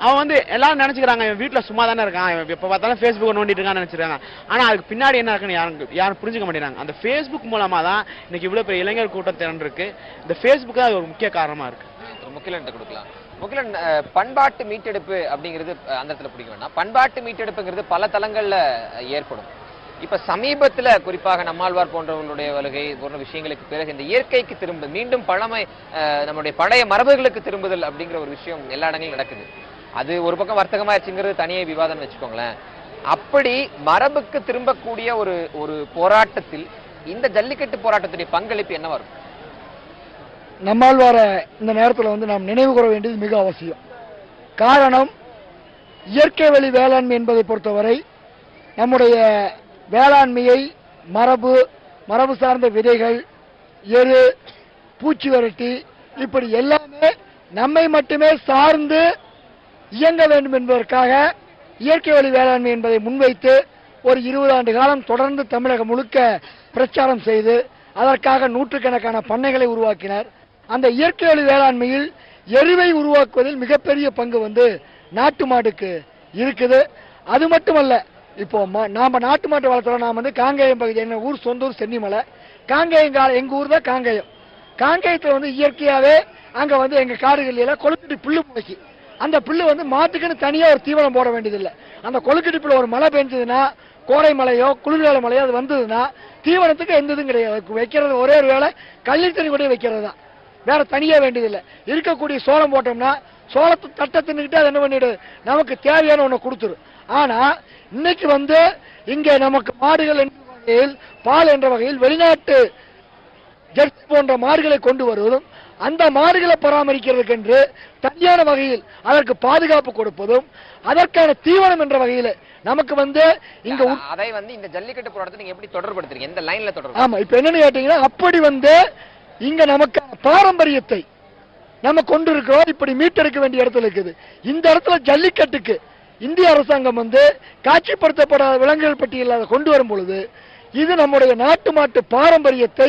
அவன் வந்து எல்லாரும் நினைச்சுக்கிறாங்க இவன் வீட்டுல சும்மா தானே இருக்கான், எப்ப பார்த்தாலும் ஃபேஸ்புக் நோண்டிட்டு இருக்கான்னு நினைச்சிருக்காங்க. ஆனா அதுக்கு பின்னாடி என்ன இருக்குன்னு யாரும் புரிஞ்சுக்க மாட்டேங்கிறாங்க. அந்த ஃபேஸ்புக் மூலமா தான் இன்னைக்கு இவ்வளவு பெரிய இளைஞர் கூட்டம் திரண்டு இருக்கு. இந்த ஃபேஸ்புக் தான் ஒரு முக்கிய காரணமா இருக்கு. முகிலன் கொடுக்கலாம். முகிலன், பண்பாட்டு மீட்டெடுப்பு அப்படிங்கிறது அந்த இடத்துல பிடிக்க வேண்டாம். பண்பாட்டு மீட்டெடுப்புங்கிறது பல தளங்கள்ல ஏற்படும். இப்ப சமீபத்துல குறிப்பாக நம்மாழ்வார் போன்றவர்களுடைய வருகை போன்ற விஷயங்களுக்கு பிறகு இந்த இயற்கைக்கு திரும்புதல், மீண்டும் நம்முடைய பழைய மரபுகளுக்கு திரும்புதல் அப்படிங்கிற ஒரு விஷயம் எல்லா இடங்களிலும் நடக்குது. அது ஒரு பக்கம் வர்த்தகமாச்சுங்கிறது தனியே விவாதம் வச்சுக்கோங்களேன். அப்படி மரபுக்கு திரும்பக்கூடிய ஒரு போராட்டத்தில் இந்த ஜல்லிக்கட்டு போராட்டத்துடைய பங்களிப்பு என்ன வரும்? நம்மாழ்வார இந்த நேரத்தில் வந்து நாம் நினைவு கூற வேண்டியது மிக அவசியம். காரணம், இயற்கை வழி வேளாண்மை என்பதை பொறுத்தவரை நம்முடைய வேளாண்மையை மரபு சார்ந்த விதைகள், எரு, பூச்சி விரட்டி, இப்படி எல்லாமே நம்மை மட்டுமே சார்ந்து இயங்க வேண்டும் என்பதற்காக இயற்கை வழி வேளாண்மை என்பதை முன்வைத்து ஒரு 20 ஆண்டு காலம் தொடர்ந்து தமிழகம் முழுக்க பிரச்சாரம் செய்து அதற்காக நூற்றுக்கணக்கான பண்ணைகளை உருவாக்கினர். அந்த இயற்கை வழி வேளாண்மையில் எருவை உருவாக்குவதில் மிகப்பெரிய பங்கு வந்து நாட்டு மாடுக்கு இருக்குது. அது மட்டுமல்ல, இப்போ நாம நாட்டு மாட்டு வளர்த்துறோம். நாம் வந்து காங்கேயம் பகுதி, என்ன ஊர், சொந்த ஊர் சென்னிமலை. காங்கேயம் எங்க ஊர் தான் காங்கேயம். காங்கேயத்தில் வந்து இயற்கையாவே அங்க வந்து எங்க காடுகளில கொழுக்கட்டி புல்லு முளைக்கு. அந்த புல்லு வந்து மாட்டுக்குன்னு தனியா ஒரு தீவனம் போட வேண்டியதில்லை. அந்த கொழுக்கட்டி புல்லு ஒரு மழை பெஞ்சதுன்னா, கோடை மழையோ குளிர்கால மழையோ அது வந்ததுன்னா தீவனத்துக்கு எந்த இதுவும் கிடையாது. வைக்கிறது ஒரே ஒரு வேளை கல்லில் தண்ணி கூட வைக்கிறது தான், வேற தனியா வேண்டியதில்லை. இருக்கக்கூடிய சோளம் போட்டோம்னா சோளத்தை தட்டை தின்னுக்கிட்டு அது என்ன பண்ணிடு, நமக்கு தேவையான ஒண்ணு கொடுத்துரு. ஆனா இன்னைக்கு வந்து இங்க நமக்கு மாடுகள் என்ற வகையில், பால் என்ற வகையில் வெளிநாட்டு ஜெர்சி போன்ற மாடுகளை கொண்டு வருவதும், அந்த மாடுகளை பராமரிக்கிறதுக்கு என்று தனியான வகையில் அதற்கு பாதுகாப்பு கொடுப்பதும், அதற்கான தீவனம் என்ற வகையில் நமக்கு வந்து இங்க அதை வந்து இந்த ஜல்லிக்கட்டு போராட்டத்தை நீங்க எப்படி தொடர்படுத்துறீங்க, எந்த லைன்ல தொடர்பு? ஆமா, இப்ப என்னன்னு கேட்டீங்கன்னா, அப்படி வந்து இங்க நமக்கு பாரம்பரியத்தை நம்ம கொண்டு இருக்கிறோம். இப்படி மீட்டெடுக்க வேண்டிய இடத்துல இருக்குது. இந்த இடத்துல ஜல்லிக்கட்டுக்கு இந்திய அரசாங்கம் வந்து காட்சிப்படுத்தப்படாத விலங்குகள் பட்டியலில் அதை கொண்டு வரும் பொழுது இது நம்முடைய நாட்டு மாட்டு பாரம்பரியத்தை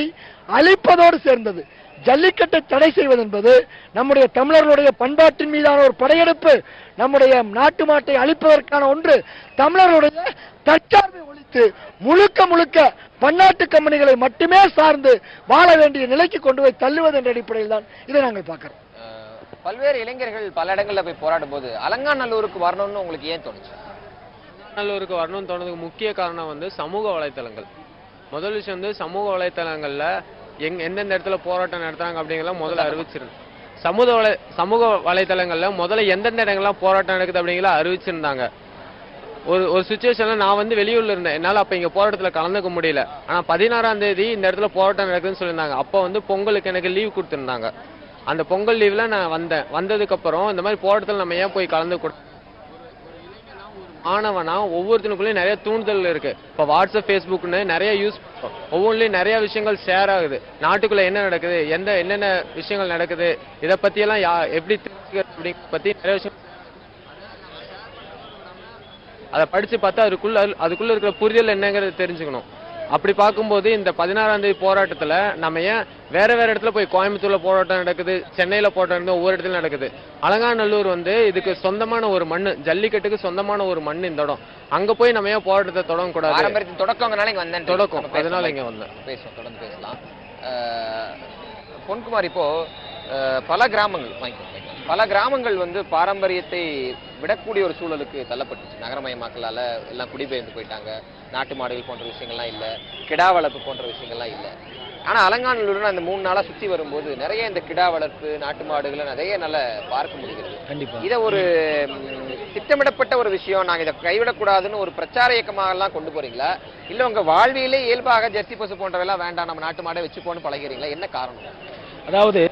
அழிப்பதோடு சேர்ந்தது. ஜல்லிக்கட்டை தடை செய்வது என்பது நம்முடைய தமிழர்களுடைய பண்பாட்டின் மீதான ஒரு படையெடுப்பு. நம்முடைய நாட்டு மாட்டை அழிப்பதற்கான ஒன்று. தமிழர்களுடைய தற்சார்பை ஒழித்து முழுக்க பன்னாட்டு கம்பெனிகளை மட்டுமே சார்ந்து வாழ வேண்டிய நிலைக்கு கொண்டு போய் தள்ளுவது என்ற அடிப்படையில் தான் இதை நாங்கள் பார்க்கிறோம். பல்வேறு இளைஞர்கள் பல இடங்கள்ல போய் போராடும் போது அலங்காநல்லூருக்கு வரணும்னு உங்களுக்கு ஏன் தோணுச்சு? அலங்காநல்லூருக்கு வரணும்னு தோணுறதுக்கு முக்கிய காரணம் வந்து சமூக வலைத்தளங்கள். முதல் விஷயம் வந்து சமூக வலைத்தளங்கள்ல எந்தெந்த இடத்துல போராட்டம் நடத்துறாங்க அப்படிங்கிறத முதல்ல அறிவிச்சிருந்தேன். சமூக வலைதளங்கள்ல முதல்ல எந்தெந்த இடங்கள்லாம் போராட்டம் நடக்குது அப்படிங்கிற அறிவிச்சிருந்தாங்க. ஒரு சுச்சுவேஷன்ல நான் வந்து வெளியூர்ல இருந்தேன், என்னால அப்ப இங்க போராட்டத்துல கலந்துக்க முடியல. ஆனா 16ஆம் தேதி இந்த இடத்துல போராட்டம் நடக்குதுன்னு சொல்லியிருந்தாங்க. அப்ப வந்து பொங்கலுக்கு எனக்கு லீவ் கொடுத்திருந்தாங்க. அந்த பொங்கல் லீவ்ல நான் வந்ததுக்கு அப்புறம் இந்த மாதிரி போராட்டத்தில் நம்ம ஏன் போய் கலந்து மாணவனா ஒவ்வொருத்தனுக்குள்ளேயும் நிறைய தூண்டுதல் இருக்கு. இப்போ வாட்ஸ்அப், ஃபேஸ்புக்னு நிறைய யூஸ், ஒவ்வொன்றிலையும் நிறைய விஷயங்கள் ஷேர் ஆகுது. நாட்டுக்குள்ள என்ன நடக்குது, என்னென்ன விஷயங்கள் நடக்குது, இதை பத்தியெல்லாம் எப்படி தெரிஞ்சுக்கிறது அப்படிங்கிற பத்தி நிறைய விஷயம் அதை படிச்சு பார்த்தா அதுக்குள்ள இருக்கிற புரிதல் என்னங்கிறத தெரிஞ்சுக்கணும். அப்படி பார்க்கும்போது இந்த 16ஆம் தேதி போராட்டத்துல நம்ம ஏன் வேற இடத்துல போய் கோயம்புத்தூர்ல போராட்டம் நடக்குது, சென்னையில போராட்டம் ஒவ்வொரு இடத்துல நடக்குது. அலங்காநல்லூர் வந்து இதுக்கு சொந்தமான ஒரு மண்ணு, ஜல்லிக்கட்டுக்கு சொந்தமான ஒரு மண் இந்த இடம். அங்க போய் நம்ம ஏன் போராட்டத்தை தொடங்கக்கூடாது? பாரம்பரியத்தின் தொடக்கங்கனால இங்க வந்தேன். தொடக்கம், அதனால இங்க வந்தேன். பேசுவோம், தொடர்ந்து பேசலாம். பொன்குமார், இப்போ பல கிராமங்கள் வந்து பாரம்பரியத்தை விடக்கூடிய ஒரு சூழலுக்கு தள்ளப்பட்டுச்சு. நகரமயமாக்கலால எல்லாம் குடிபெயர்ந்து போயிட்டாங்க. நாட்டு மாடுகள் போன்ற விஷயங்கள்லாம் இல்லை, கிடா வளர்ப்பு போன்ற விஷயங்கள்லாம் இல்லை. ஆனா அலங்காநல்லூர்ல அந்த 3 நாளா சுத்தி வரும்போது நிறைய இந்த கிடா வளர்ப்பு, நாட்டு மாடுகளை நிறைய நல்லா பார்க்க முடிகிறது. கண்டிப்பா இதை ஒரு திட்டமிடப்பட்ட ஒரு விஷயம், நாங்க இதை கைவிடக்கூடாதுன்னு ஒரு பிரச்சார இயக்கமாக எல்லாம் கொண்டு போறீங்களா, இல்ல உங்க வாழ்வியலே இயல்பாக ஜெர்சி பசு போன்றவெல்லாம் வேண்டாம் நம்ம நாட்டு மாடை வச்சுப்போன்னு பழகிறீங்களா? என்ன காரணம்? அதாவது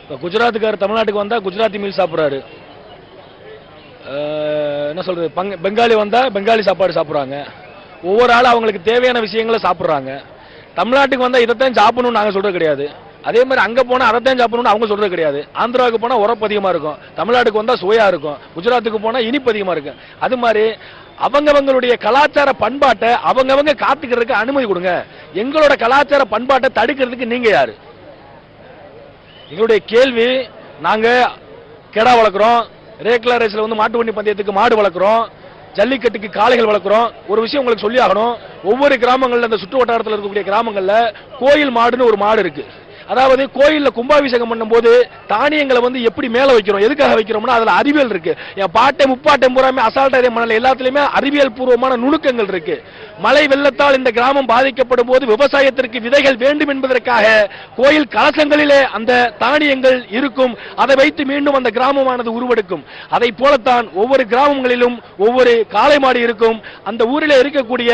இப்போ குஜராத்துக்காரர் தமிழ்நாட்டுக்கு வந்தா குஜராத்தி மீல் சாப்பிட்றாரு, என்ன சொல்றது, பெங்காலி வந்தா பெங்காலி சாப்பாடு சாப்பிட்றாங்க. ஒவ்வொரு ஆளும் அவங்களுக்கு தேவையான விஷயங்களை சாப்பிட்றாங்க. தமிழ்நாட்டுக்கு வந்தா இதைத்தான் சாப்பிடணும்னு நாங்கள் சொல்றது கிடையாது. அதே மாதிரி அங்க போனா அதைத்தான் சாப்பிடணும்னு அவங்க சொல்றது கிடையாது. ஆந்திராவுக்கு போனா உரப்பு அதிகமா இருக்கும், தமிழ்நாட்டுக்கு வந்தா சுவையா இருக்கும், குஜராத்துக்கு போனா இனிப்பு அதிகமா இருக்கும். அது மாதிரி அவங்கவங்களுடைய கலாச்சார பண்பாட்டை அவங்கவங்க காத்துக்கிறதுக்கு அனுமதி கொடுங்க. எங்களோட கலாச்சார பண்பாட்டை தடுக்கிறதுக்கு நீங்க யாரு? எங்களுடைய கேள்வி, நாங்க கெடா வளர்க்குறோம், ரேக்லா ரேஸ்ல வந்து மாட்டு வண்டி பந்தயத்துக்கு மாடு வளர்க்குறோம், ஜல்லிக்கட்டுக்கு காளைகள் வளர்க்குறோம். ஒரு விஷயம் உங்களுக்கு சொல்லி ஆகணும், ஒவ்வொரு கிராமங்கள்ல, அந்த சுற்று வட்டாரத்தில் இருக்கக்கூடிய கிராமங்கள்ல கோயில் மாடுன்னு ஒரு மாடு இருக்கு. அதாவது கோயில்ல கும்பாபிஷேகம் பண்ணும்போது தானியங்களை வந்து எப்படி மேல வைக்கிறோம், எதுக்காக வைக்கிறோம்னா அதுல அறிவியல் இருக்கு. என் பாட்டை முப்பாட்டை பூராமே அசால்ட் மணல் எல்லாத்துலயுமே அறிவியல் பூர்வமான நுணுக்கங்கள் இருக்கு. மழை வெள்ளத்தால் இந்த கிராமம் பாதிக்கப்படும் போது விவசாயத்திற்கு விதைகள் வேண்டும் என்பதற்காக கோயில் கலசங்களிலே அந்த தானியங்கள் இருக்கும். அதை வைத்து மீண்டும் அந்த கிராமமானது உருவெடுக்கும். அதை போலத்தான் ஒவ்வொரு கிராமங்களிலும் ஒவ்வொரு காளை மாடு இருக்கும். அந்த ஊரில் இருக்கக்கூடிய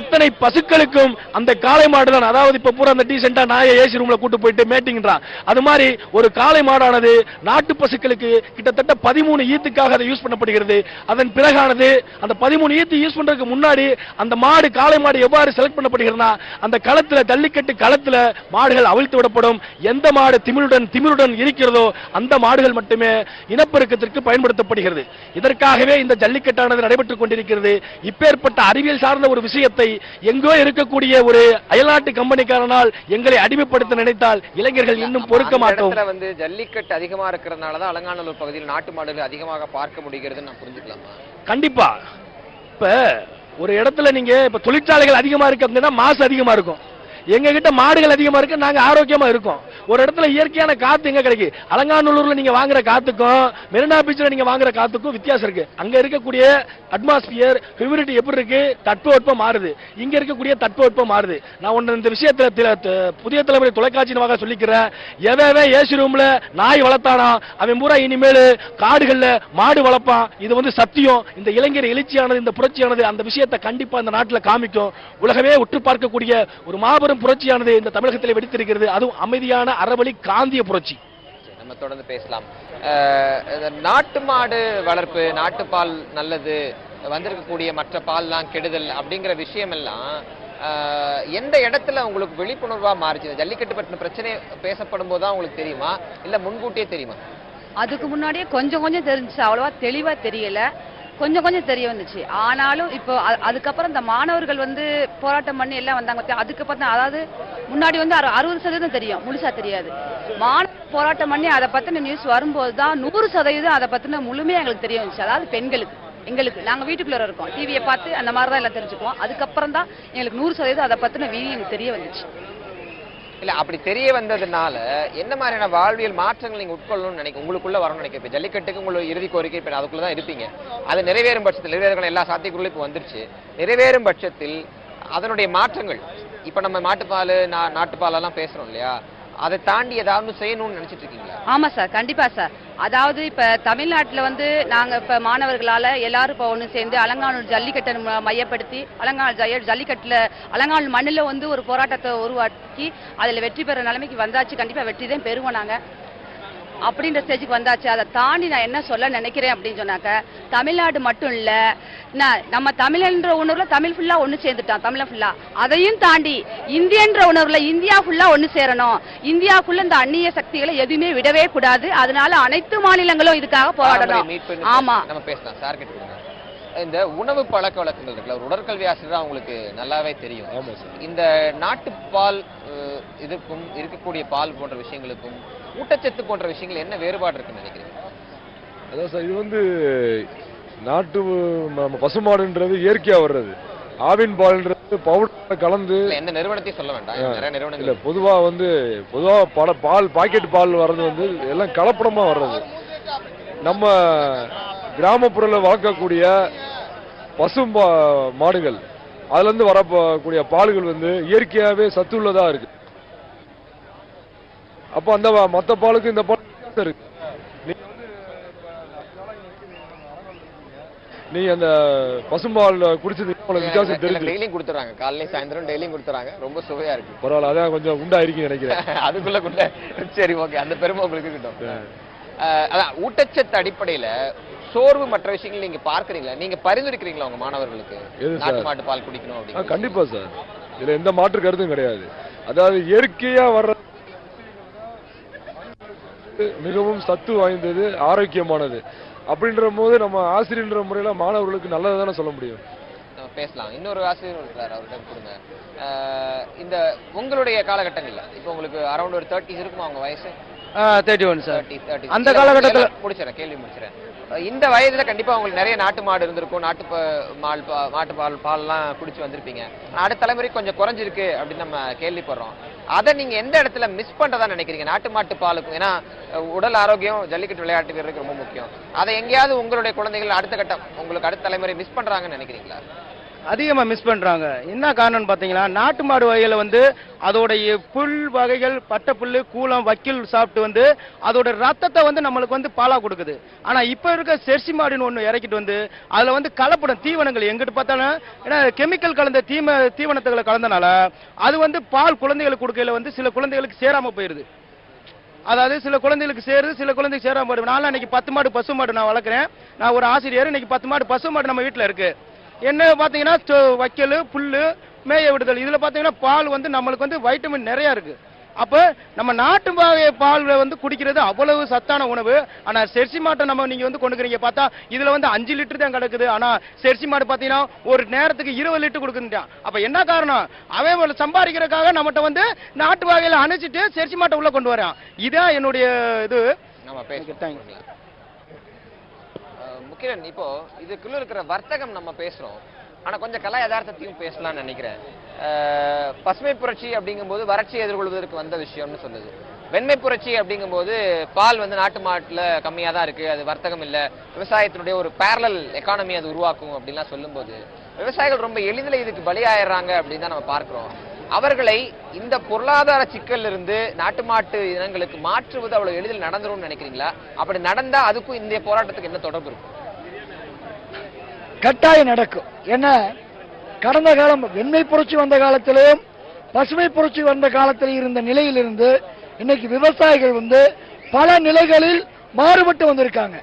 அத்தனை பசுக்களுக்கும் அந்த காளை மாடு தான். அதாவது இப்ப பூரா அந்த டீசெண்டா நாயை ஏசி ரூம்ல கூட்டு போயிட்டு மேட்டிங்கிறான். அது மாதிரி ஒரு காளை மாடானது நாட்டு பசுக்களுக்கு கிட்டத்தட்ட 13 ஈத்துக்காக அதை யூஸ் பண்ணப்படுகிறது. அதன் பிறகானது அந்த 13 ஈத்து யூஸ் பண்றதுக்கு முன்னாடி அந்த மாடு, காளை மாடு எவ்வாறு செலக்ட் பண்ணப்படுகிறதுனா, அந்த களத்துல, ஜல்லிக்கட்டு களத்துல மாடுகள் அவிழ்த்து விடப்படும். எந்த மாடு திமிருடன் இருக்கிறதோ அந்த மாடுகள் மட்டுமே இனப்பெருக்கத்திற்கு பயன்படுத்தப்படுகிறது. இதற்காகவே இந்த ஜல்லிக்கட்டானது நடைபெற்றுக் கொண்டிருக்கிறது. இப்பேற்பட்ட அறிவியல் சார்ந்த ஒரு விஷயத்தை எங்கோ இருக்கக்கூடிய ஒரு அயல்நாட்டு கம்பெனிக்காரனால் எங்களை அடிமைப்படுத்த நினைத்தால் இளைஞர்கள் இன்னும் பொறுக்க மாட்டோம். வந்து ஜல்லிக்கட்டு அதிகமா இருக்கிறதுனாலதான் அலங்காநல்லூர் பகுதியில் நாட்டு மாடுகள் அதிகமாக பார்க்க முடிகிறதுன்னு நான் புரிஞ்சுக்கலாமா? கண்டிப்பா. இப்ப ஒரு இடத்துல நீங்க இப்ப தொழிற்சாலைகள் அதிகமா இருக்கு அப்படின்னா மாசு அதிகமா இருக்கும். எங்க கிட்ட மாடுகள் அதிகமா இருக்கு, நாங்க ஆரோக்கியமா இருக்கோம். ஒரு இடத்துல இயற்கையான காத்து எங்க கிடைக்கும்? அலங்காநல்லூர்ல நீங்க வாங்குற காத்துக்கும் மெரினா பீச்ல நீங்க வாங்குற காத்துக்கும் வித்தியாசம் இருக்கு. அங்க இருக்கக்கூடிய அட்மாஸ்பியர் ஹியூமிடிட்டி எப்படி இருக்கு, தட்பவெப்பம் மாறுது. இங்க இருக்கக்கூடிய தட்பவெப்பம் மாறுது. நான் ஒன்னு இந்த விஷயத்துல புதிய தலைமுறை தொலைக்காட்சியின் சொல்லிக்கிறேன். எவன் ஏசி ரூம்ல நாய் வளர்த்தானா அவன் பூரா இனிமேல் காடுகள்ல மாடு வளர்ப்பான். இது வந்து சத்தியம். இந்த இளைஞர் எழுச்சியானது, இந்த புரட்சியானது அந்த விஷயத்தை கண்டிப்பா இந்த நாட்டில் காமிக்கும். உலகமே உற்று பார்க்கக்கூடிய ஒரு மாபெரும் புரட்சியானது இந்த தமிழகத்தில் வெடித்திருக்கிறது. அதுவும் அமைதியான அறவழி காந்திய புரட்சி. நம்ம தொடர்ந்து பேசலாம். நாட்டு மாடு வளர்ப்பு, நாட்டு பால் நல்லது, வந்திருக்கக்கூடிய மற்ற பால்லாம் கெடுதல் அப்படிங்கிற விஷயம் எல்லாம் எந்த இடத்துல உங்களுக்கு விழிப்புணர்வா மாறிச்சு? ஜல்லிக்கட்டு பற்றின பிரச்சனை பேசப்படும் போதுதான் உங்களுக்கு தெரியுமா, இல்ல முன்கூட்டியே தெரியுமா? அதுக்கு முன்னாடியே கொஞ்சம் தெரிஞ்சுச்சு, அவ்வளவா தெளிவா தெரியல, கொஞ்சம் தெரிய வந்துச்சு. ஆனாலும் இப்போ அதுக்கப்புறம் இந்த மாணவர்கள் வந்து போராட்டம் பண்ணி எல்லாம் வந்தாங்க. அதுக்கப்புறம் தான், அதாவது முன்னாடி வந்து 60% தெரியும், முழுசா தெரியாது. மாணவர் போராட்டம் பண்ணி அதை பத்தின நியூஸ் வரும்போது தான் 100% அதை பத்தின முழுமையா எங்களுக்கு தெரிய வந்துச்சு. அதாவது எங்களுக்கு நாங்க வீட்டுக்குள்ள இருக்கோம், டிவியை பார்த்து அந்த மாதிரி தான் எல்லாம் தெரிஞ்சுக்குவோம். அதுக்கப்புறம் தான் எங்களுக்கு 100% அதை பத்தின வீடியோ எனக்கு தெரிய வந்துச்சு. இல்ல அப்படி தெரிய வந்ததுனால என்ன மாதிரியான வாழ்வியல் மாற்றங்கள் நீங்க உட்கொள்ளணும்னு நினைக்க, உங்களுக்குள்ள வரணும்னு நினைக்கிறேன்? ஜல்லிக்கட்டுக்கு உங்களுக்கு இறுதி கோரிக்கை இப்ப அதுக்குள்ளதான் இருப்பீங்க. அது நிறைவேறும் பட்சத்தில், நிறைவேறுகிற எல்லா சாத்தியக்குள்ளும் இப்ப வந்துருச்சு. நிறைவேறும் பட்சத்தில் அதனுடைய மாற்றங்கள், இப்ப நம்ம மாட்டுப்பால், நாட்டுப்பால் எல்லாம் பேசுறோம் இல்லையா, அதை தாண்டி ஏதாவது செய்யணும்னு நினைச்சிட்டு இருக்கீங்களா? ஆமா சார், கண்டிப்பா சார். அதாவது இப்ப தமிழ்நாட்டுல வந்து நாங்க இப்ப மாணவர்களால எல்லாரும் இப்ப ஒண்ணு சேர்ந்து அலங்காநல்லூர் ஜல்லிக்கட்டை மையப்படுத்தி ஜல்லிக்கட்டுல அலங்காநல்லூர் மண்ணுல வந்து ஒரு போராட்டத்தை உருவாக்கி அதுல வெற்றி பெற நிலைமைக்கு வந்தாச்சு. கண்டிப்பா வெற்றி தான் பெறுவோம் நாங்க அப்படின்ற ஸ்டேஜுக்கு வந்தாச்சு. அதை தாண்டி நான் என்ன சொல்ல நினைக்கிறேன் அப்படின்னு சொன்னாக்க, தமிழ்நாடு மட்டும் இல்ல, நம்ம தமிழன்ற உணர்வுல தமிழ் ஃபுல்லா ஒண்ணு சேர்ந்துட்டான், தமிழ ஃபுல்லா. அதையும் தாண்டி இந்தியன்ற உணர்வுல இந்தியா ஃபுல்லா ஒண்ணு சேரணும். இந்தியாவுக்குள்ள இந்த அந்நிய சக்திகளை எதுவுமே விடவே கூடாது. அதனால அனைத்து மாநிலங்களும் இதுக்காக போராடணும். ஆமா, நம்ம பேசலாம் சார். இந்த உணவு பழக்க வழக்கங்கள் இருக்குல்ல, ஒரு உடற்கல்வி ஆசிரியர் உங்களுக்கு நல்லாவே தெரியும். இந்த நாட்டுப்பால் இதுக்கும் இருக்கக்கூடிய பால் போன்ற விஷயங்களுக்கும் ஊட்டச்சத்து போன்ற விஷயங்கள் என்ன வேறுபாடு இருக்குன்னு நினைக்கிறீங்க? அதான் சார், இது வந்து நாட்டு பசுமாடுன்றது இயற்கையா வர்றது, ஆவின் பால்ன்றது பவுடர் கலந்து எந்த நிறுவனத்தையும் சொல்ல வேண்டாம், நிறைய நிறுவனங்கள் இல்ல. பொதுவா பால் பாக்கெட் பால் வர்றது வந்து எல்லாம் கலப்படமா வர்றது. நம்ம கிராமப்புறத்தில் வளர்க்கக்கூடிய பசு மாடுகள் அதுல இருந்து வரக்கூடிய பால்கள் வந்து இயற்கையாவே சத்துள்ளதா இருக்கு. அப்ப அந்த மத்த பாலுக்கு இந்த பால் இருக்கு. நீ அந்த பசும்பால் குடிச்சது வித்தியாசம் தெரியும். டெய்லியும் கொடுத்துறாங்க, காலையில சாயந்தரம் டெய்லியும் கொடுத்துறாங்க. ரொம்ப சுவையா இருக்கு. பரவாயில்ல, அதான் கொஞ்சம் குண்டா இருக்குன்னு நினைக்கிறேன். அதுக்குள்ள குண்டா. சரி, ஓகே, அந்த பெருமை உங்களுக்கு கிட்டும். அதான் ஊட்டச்சத்து அடிப்படையில சோர்வு மற்ற விஷயங்கள் நீங்க பார்க்கறீங்களா? நீங்க பரிந்துரைக்கிறீங்களா உங்க மாணவர்களுக்கு நாட்டு மாட்டு பால் குடிக்கணும் அப்படின்னு? கண்டிப்பா சார், இதுல எந்த மாற்று கருத்தும் கிடையாது. அதாவது இயற்கையா வர்ற மிகவும் சத்து வாய்ந்தது, ஆரோக்கியமானது. அப்படின்ற போது நம்ம ஆசிரியர் முறையில மாணவர்களுக்கு நல்லது தானே சொல்ல முடியும். நம்ம பேசலாம். இன்னொரு ஆசிரியர் இருக்கிறார், அவர்கிட்ட கொடுங்க. இந்த உங்களுடைய காலகட்டங்கள்ல இப்போ உங்களுக்கு அரௌண்ட் ஒரு 30 இருக்குமா உங்க வயசு? 31 சார். அந்த காலகட்டத்தில் முடிச்சிடறேன், கேள்வி முடிச்சிடறேன். இந்த வயதுல கண்டிப்பா உங்களுக்கு நிறைய நாட்டு மாடு இருந்திருக்கும், மாட்டு பால்லாம் குடிச்சு வந்திருப்பீங்க. அடுத்த தலைமுறை கொஞ்சம் குறைஞ்சிருக்கு அப்படின்னு நம்ம கேள்விப்படுறோம். அதை நீங்க எந்த இடத்துல மிஸ் பண்றதா நினைக்கிறீங்க நாட்டு மாட்டு பாலுக்கும்? ஏன்னா உடல் ஆரோக்கியம் ஜல்லிக்கட்டு விளையாட்டு வீரருக்கு ரொம்ப முக்கியம். அதை எங்கேயாவது உங்களுடைய குழந்தைகள் அடுத்த கட்டம் உங்களுக்கு அடுத்த தலைமுறை மிஸ் பண்றாங்கன்னு நினைக்கிறீங்களா? அதிகமா மிஸ் பண்றாங்க. என்ன காரணம்னு பாத்தீங்கன்னா, நாட்டு மாடு வகையில வந்து அதோடைய புல் வகைகள், பட்டை புல்லு, கூளம், வக்கில் சாப்பிட்டு வந்து அதோட ரத்தத்தை வந்து நம்மளுக்கு வந்து பாலா கொடுக்குது. ஆனா இப்ப இருக்க செர்சி மாடுன்னு ஒண்ணு இறக்கிட்டு வந்து அதுல வந்து கலப்படம் தீவனங்கள் எங்கிட்டு பார்த்தாலும், ஏன்னா கெமிக்கல் கலந்த தீவனத்துகளை கலந்தனால அது வந்து பால் குழந்தைகளுக்கு கொடுக்கையில வந்து சில குழந்தைகளுக்கு சேராம போயிருது. அதாவது சில குழந்தைகளுக்கு சேருது, சில குழந்தைக்கு சேராம போயிடுது. நான் இன்னைக்கு 10 மாடு பசு மாடு நான் வளர்க்குறேன். நான் ஒரு ஆசிரியர். இன்னைக்கு 10 மாடு பசு மாடு நம்ம வீட்டுல இருக்கு. என்ன பாத்தீங்கன்னா வைக்கல், புல்லு, மேய விடுதல், இதுல பாத்தீங்கன்னா பால் வந்து நம்மளுக்கு வந்து வைட்டமின் நிறைய இருக்கு. அப்ப நம்ம நாட்டு பால் வந்து குடிக்கிறது அவ்வளவு சத்தான உணவு. ஆனா செர்சி மாட்டை நம்ம நீங்க வந்து கொண்டுக்கிறீங்க பார்த்தா இதுல வந்து 5 லிட்டர் தான் கிடக்குது. ஆனா செர்சி மாடு பாத்தீங்கன்னா ஒரு நேரத்துக்கு 20 லிட்டர் கொடுக்குறான். அப்ப என்ன காரணம்? அவன் சம்பாதிக்கிறதுக்காக நம்மகிட்ட வந்து நாட்டு வகையில அணைச்சிட்டு செர்சி மாட்டை உள்ள கொண்டு வரான். இதான் என்னுடைய இது. முக்கியம். இப்போ இதுக்குள்ள இருக்கிற வர்த்தகம் நம்ம பேசுறோம், ஆனா கொஞ்சம் கலா யதார்த்தத்தையும் பேசலாம்னு நினைக்கிறேன். பசுமை புரட்சி அப்படிங்கும்போது வறட்சியை எதிர்கொள்வதற்கு வந்த விஷயம்னு சொல்லுது. வெண்மை புரட்சி அப்படிங்கும்போது பால் வந்து நாட்டு மாட்டுல கம்மியா தான் இருக்கு, அது வர்த்தகம் இல்ல, விவசாயத்தினுடைய ஒரு பேரலல் எக்கானமி அது உருவாக்கும் அப்படின்லாம் சொல்லும்போது விவசாயிகள் ரொம்ப எளிதில் இதுக்கு பலியாயிடுறாங்க அப்படின்னு தான் நம்ம பார்க்கிறோம். அவர்களை இந்த பொருளாதார சிக்கல்ல இருந்து நாட்டு மாட்டு இனங்களுக்கு மாற்றுவது அவ்வளவு எளிதில் நடந்துரும் நினைக்கிறீங்களா? அப்படி நடந்தா அதுக்கும் இந்த போராட்டத்துக்கு என்ன தொடர்பு இருக்கும்? கட்டாயம் நடக்கும். என்ன, கடந்த காலம் வெண்மை புரட்சி வந்த காலத்திலும் பசுமை புரட்சி வந்த காலத்தில் இருந்த நிலையிலிருந்து இன்னைக்கு விவசாயிகள் வந்து பல நிலைகளில் மாறுபட்டு வந்திருக்காங்க.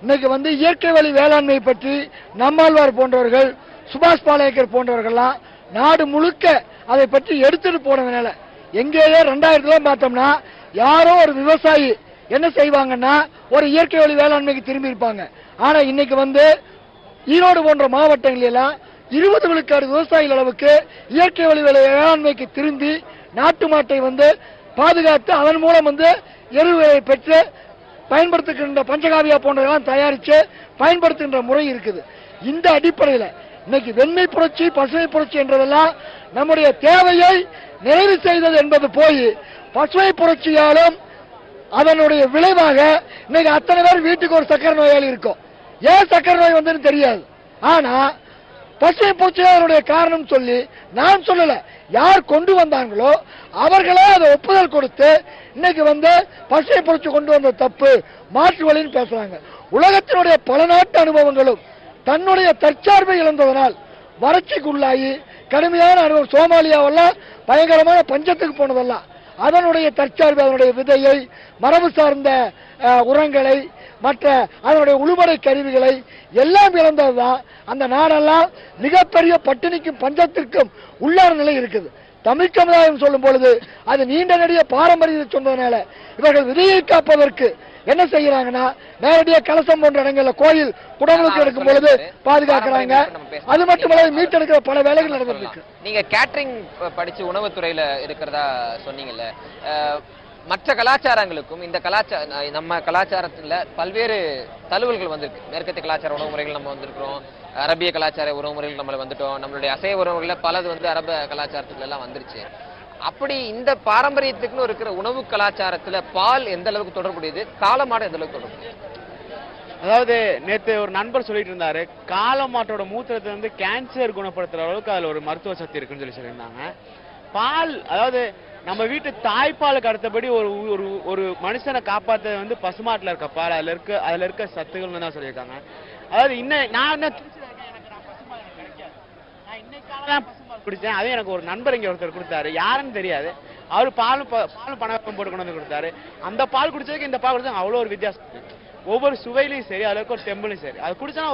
இன்னைக்கு வந்து இயற்கை வழி வேளாண்மை பற்றி நம்மாழ்வார் போன்றவர்கள், சுபாஷ் பாலேக்கர் போன்றவர்கள்லாம் நாடு முழுக்க அதை பற்றி எடுத்துட்டு போனதுனால எங்கேயோ 2000 பார்த்தோம்னா யாரோ ஒரு விவசாயி என்ன செய்வாங்கன்னா ஒரு இயற்கை வழி வேளாண்மைக்கு திரும்பி இருப்பாங்க. ஆனா இன்னைக்கு வந்து ஈரோடு போன்ற மாவட்டங்களெல்லாம் 20 விழுக்காடு விவசாயிகள் அளவுக்கு இயற்கை வழி வேளாண்மைக்கு திரும்பி நாட்டு மாட்டை வந்து பாதுகாத்து அதன் மூலம் வந்து எருவுகளை பெற்று பயன்படுத்துகின்ற பஞ்சகாவியா போன்றதெல்லாம் தயாரித்து பயன்படுத்துகின்ற முறை இருக்குது. இந்த அடிப்படையில் இன்னைக்கு வெண்மை புரட்சி பசுமை புரட்சி என்றதெல்லாம் நம்முடைய தேவையை நிறைவு செய்தது என்பது போய் பசுமை புரட்சியாலும் அதனுடைய விளைவாக இன்னைக்கு அத்தனை பேர் வீட்டுக்கு ஒரு சக்கரை நோயாளி இருக்கும். ஏன் சக்கரை நோய் வந்ததுன்னு தெரியாது. ஆனா பசுமை புரட்சி அதனுடைய காரணம் சொல்லி நான் சொல்லல, யார் கொண்டு வந்தாங்களோ அவர்களே அதை ஒப்புதல் கொடுத்து இன்னைக்கு பசுமை புரட்சி கொண்டு வந்த தப்பு மாற்று வழின்னு பேசுறாங்க. உலகத்தினுடைய பல நாட்டு அனுபவங்களும் தன்னுடைய தற்சார்பை இழந்ததனால் வறட்சிக்குள்ளாகி கடுமையான அனுபவம். சோமாலியாவெல்லாம் பயங்கரமான பஞ்சத்துக்கு போனதெல்லாம் அதனுடைய தற்சார்பு, அதனுடைய விதையை, மரபு சார்ந்த உரங்களை, மற்ற அதனுடைய உழுவடை கருவிகளை எல்லாம் இழந்ததுதான். அந்த நாடெல்லாம் மிகப்பெரிய பட்டினிக்கும் பஞ்சத்திற்கும் உள்ளான நிலை இருக்குது. தமிழ் சமுதாயம் சொல்லும் பொழுது அது நீண்ட நெடிய பாரம்பரியத்தை சொன்னதுனால இவர்கள் விதையை காப்பதற்கு என்ன செய்யறாங்கன்னா, நேரடியாக கலசம் போன்ற இடங்கள்ல கோயில் குடங்களுக்கு எடுக்கும் பொழுது பாதுகாக்கிறாங்க. அது மட்டுமல்ல மீட்டெடுக்கிற பல வேலைகள் நடந்திருக்கு. நீங்க கேட்டரிங் படிச்சு உணவுத்துறையில இருக்கிறதா சொன்னீங்கல்ல, மற்ற கலாச்சாரங்களுக்கும் இந்த நம்ம கலாச்சாரத்துல பல்வேறு தழுவல்கள் வந்திருக்கு. மேற்கத்திய கலாச்சார உணவு முறைகள் நம்ம வந்திருக்கிறோம், அரபிய கலாச்சார உணவு முறைகள் நம்மள வந்துட்டோம், நம்மளுடைய அசைவ உணவுகள்ல பலது அரப கலாச்சாரத்துல எல்லாம் வந்துருச்சு. அப்படி இந்த பாரம்பரியத்துக்குன்னு இருக்கிற உணவு கலாச்சாரத்துல பால் எந்த அளவுக்கு தொடர்புடையது, காளமாடு எந்த அளவுக்கு தொடர்புடையது? அதாவது நேற்று ஒரு நண்பர் சொல்லிட்டு இருந்தாரு, காளமாட்டோட மூத்திரத்தை கேன்சர் குணப்படுத்துற அளவுக்கு அதுல ஒரு மருத்துவ சக்தி இருக்குன்னு சொல்லியிருந்தாங்க. பால், அதாவது நம்ம வீட்டு தாய்ப்பாலுக்கு அடுத்தபடி ஒரு ஒரு மனுஷனை காப்பாற்ற பசுமாட்டுல இருக்க பால், அதுல இருக்க சத்துகள்னு தான் சொல்லியிருக்காங்க. அதாவது நான் என்ன குடிச்சேன், அதே எனக்கு ஒரு நண்பர் இங்க ஒருத்தர் கொடுத்தாரு, யாருன்னு தெரியாது. அவரு பால் பணம் போட்டு கொண்டு வந்து கொடுத்தாரு. அந்த பால் குடிச்சதுக்கு இந்த பால் குடிச்சா அவ்வளோ ஒரு வித்தியாசம். ஒவ்வொரு சுவையிலையும் சரி, அதுக்கு ஒரு தெம்புலையும் சரி, அது குடிச்சா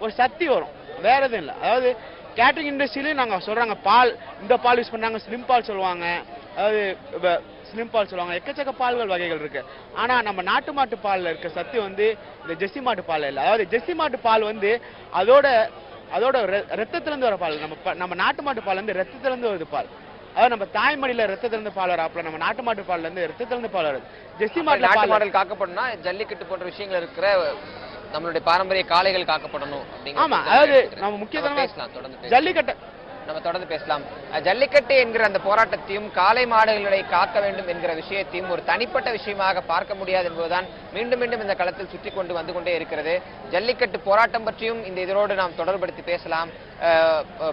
ஒரு சக்தி வரும், வேற எதுவும் இல்லை. அதாவது கேட்டரிங் இண்டஸ்ட்ரியிலையும் நாங்க சொல்றாங்க பால், இந்த பால் யூஸ் பண்ணாங்க, ஸ்லிம் பால் சொல்லுவாங்க, அதாவது ஸ்லிம் பால் சொல்லுவாங்க, எக்கச்சக்க பால்கள் வகைகள் இருக்கு. ஆனா நம்ம நாட்டு மாட்டு பால்ல இருக்க சத்து இந்த ஜெர்சி மாட்டு பால் இல்லை. அதாவது ஜெர்சி மாட்டு பால் அதோட ரத்தத்திலிருந்து வர பால். நம்ம நாட்டு மாட்டு பால் ரத்தத்திலிருந்து வருது பால். அதாவது நம்ம தாய்மடியில ரத்தத்திலிருந்து பால் வராப்புல நம்ம நாட்டு மாட்டு பால்ல ரத்தத்திலிருந்து பால் வருது. ஜெர்சி நாட்டு மாடல் காக்கப்படணும்னா ஜல்லிக்கட்டு போன்ற விஷயங்கள் இருக்கிற நம்மளுடைய பாரம்பரிய காளைகள் காக்கப்படணும். ஆமா, அதாவது நம்ம முக்கியமா ஜல்லிக்கட்டு நம்ம தொடர்ந்து பேசலாம். ஜல்லிக்கட்டு என்கிற அந்த போராட்டத்தையும் காளை மாடுகளை காக்க வேண்டும் என்கிற விஷயத்தையும் ஒரு தனிப்பட்ட விஷயமாக பார்க்க முடியாது என்பதுதான் மீண்டும் மீண்டும் இந்த களத்தில் சுற்றி கொண்டு வந்து கொண்டே இருக்கிறது. ஜல்லிக்கட்டு போராட்டம் பற்றியும் இந்த இதோடு நாம் தொடர்படுத்தி பேசலாம்.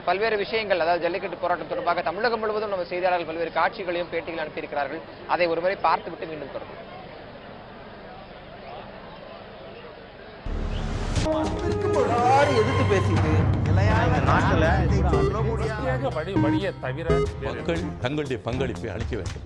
பல்வேறு விஷயங்கள், அதாவது ஜல்லிக்கட்டு போராட்டம் தொடர்பாக தமிழகம் முழுவதும் நம்ம செய்தியாளர்கள் பல்வேறு காட்சிகளையும் பேட்டிகள் அனுப்பியிருக்கிறார்கள். அதை ஒருமுறை பார்த்துவிட்டு மீண்டும் தொடரும். எதிர்த்து பேசிட்டு மக்கள் தங்களுடைய பங்களிப்பை அளிக்க வேண்டும்.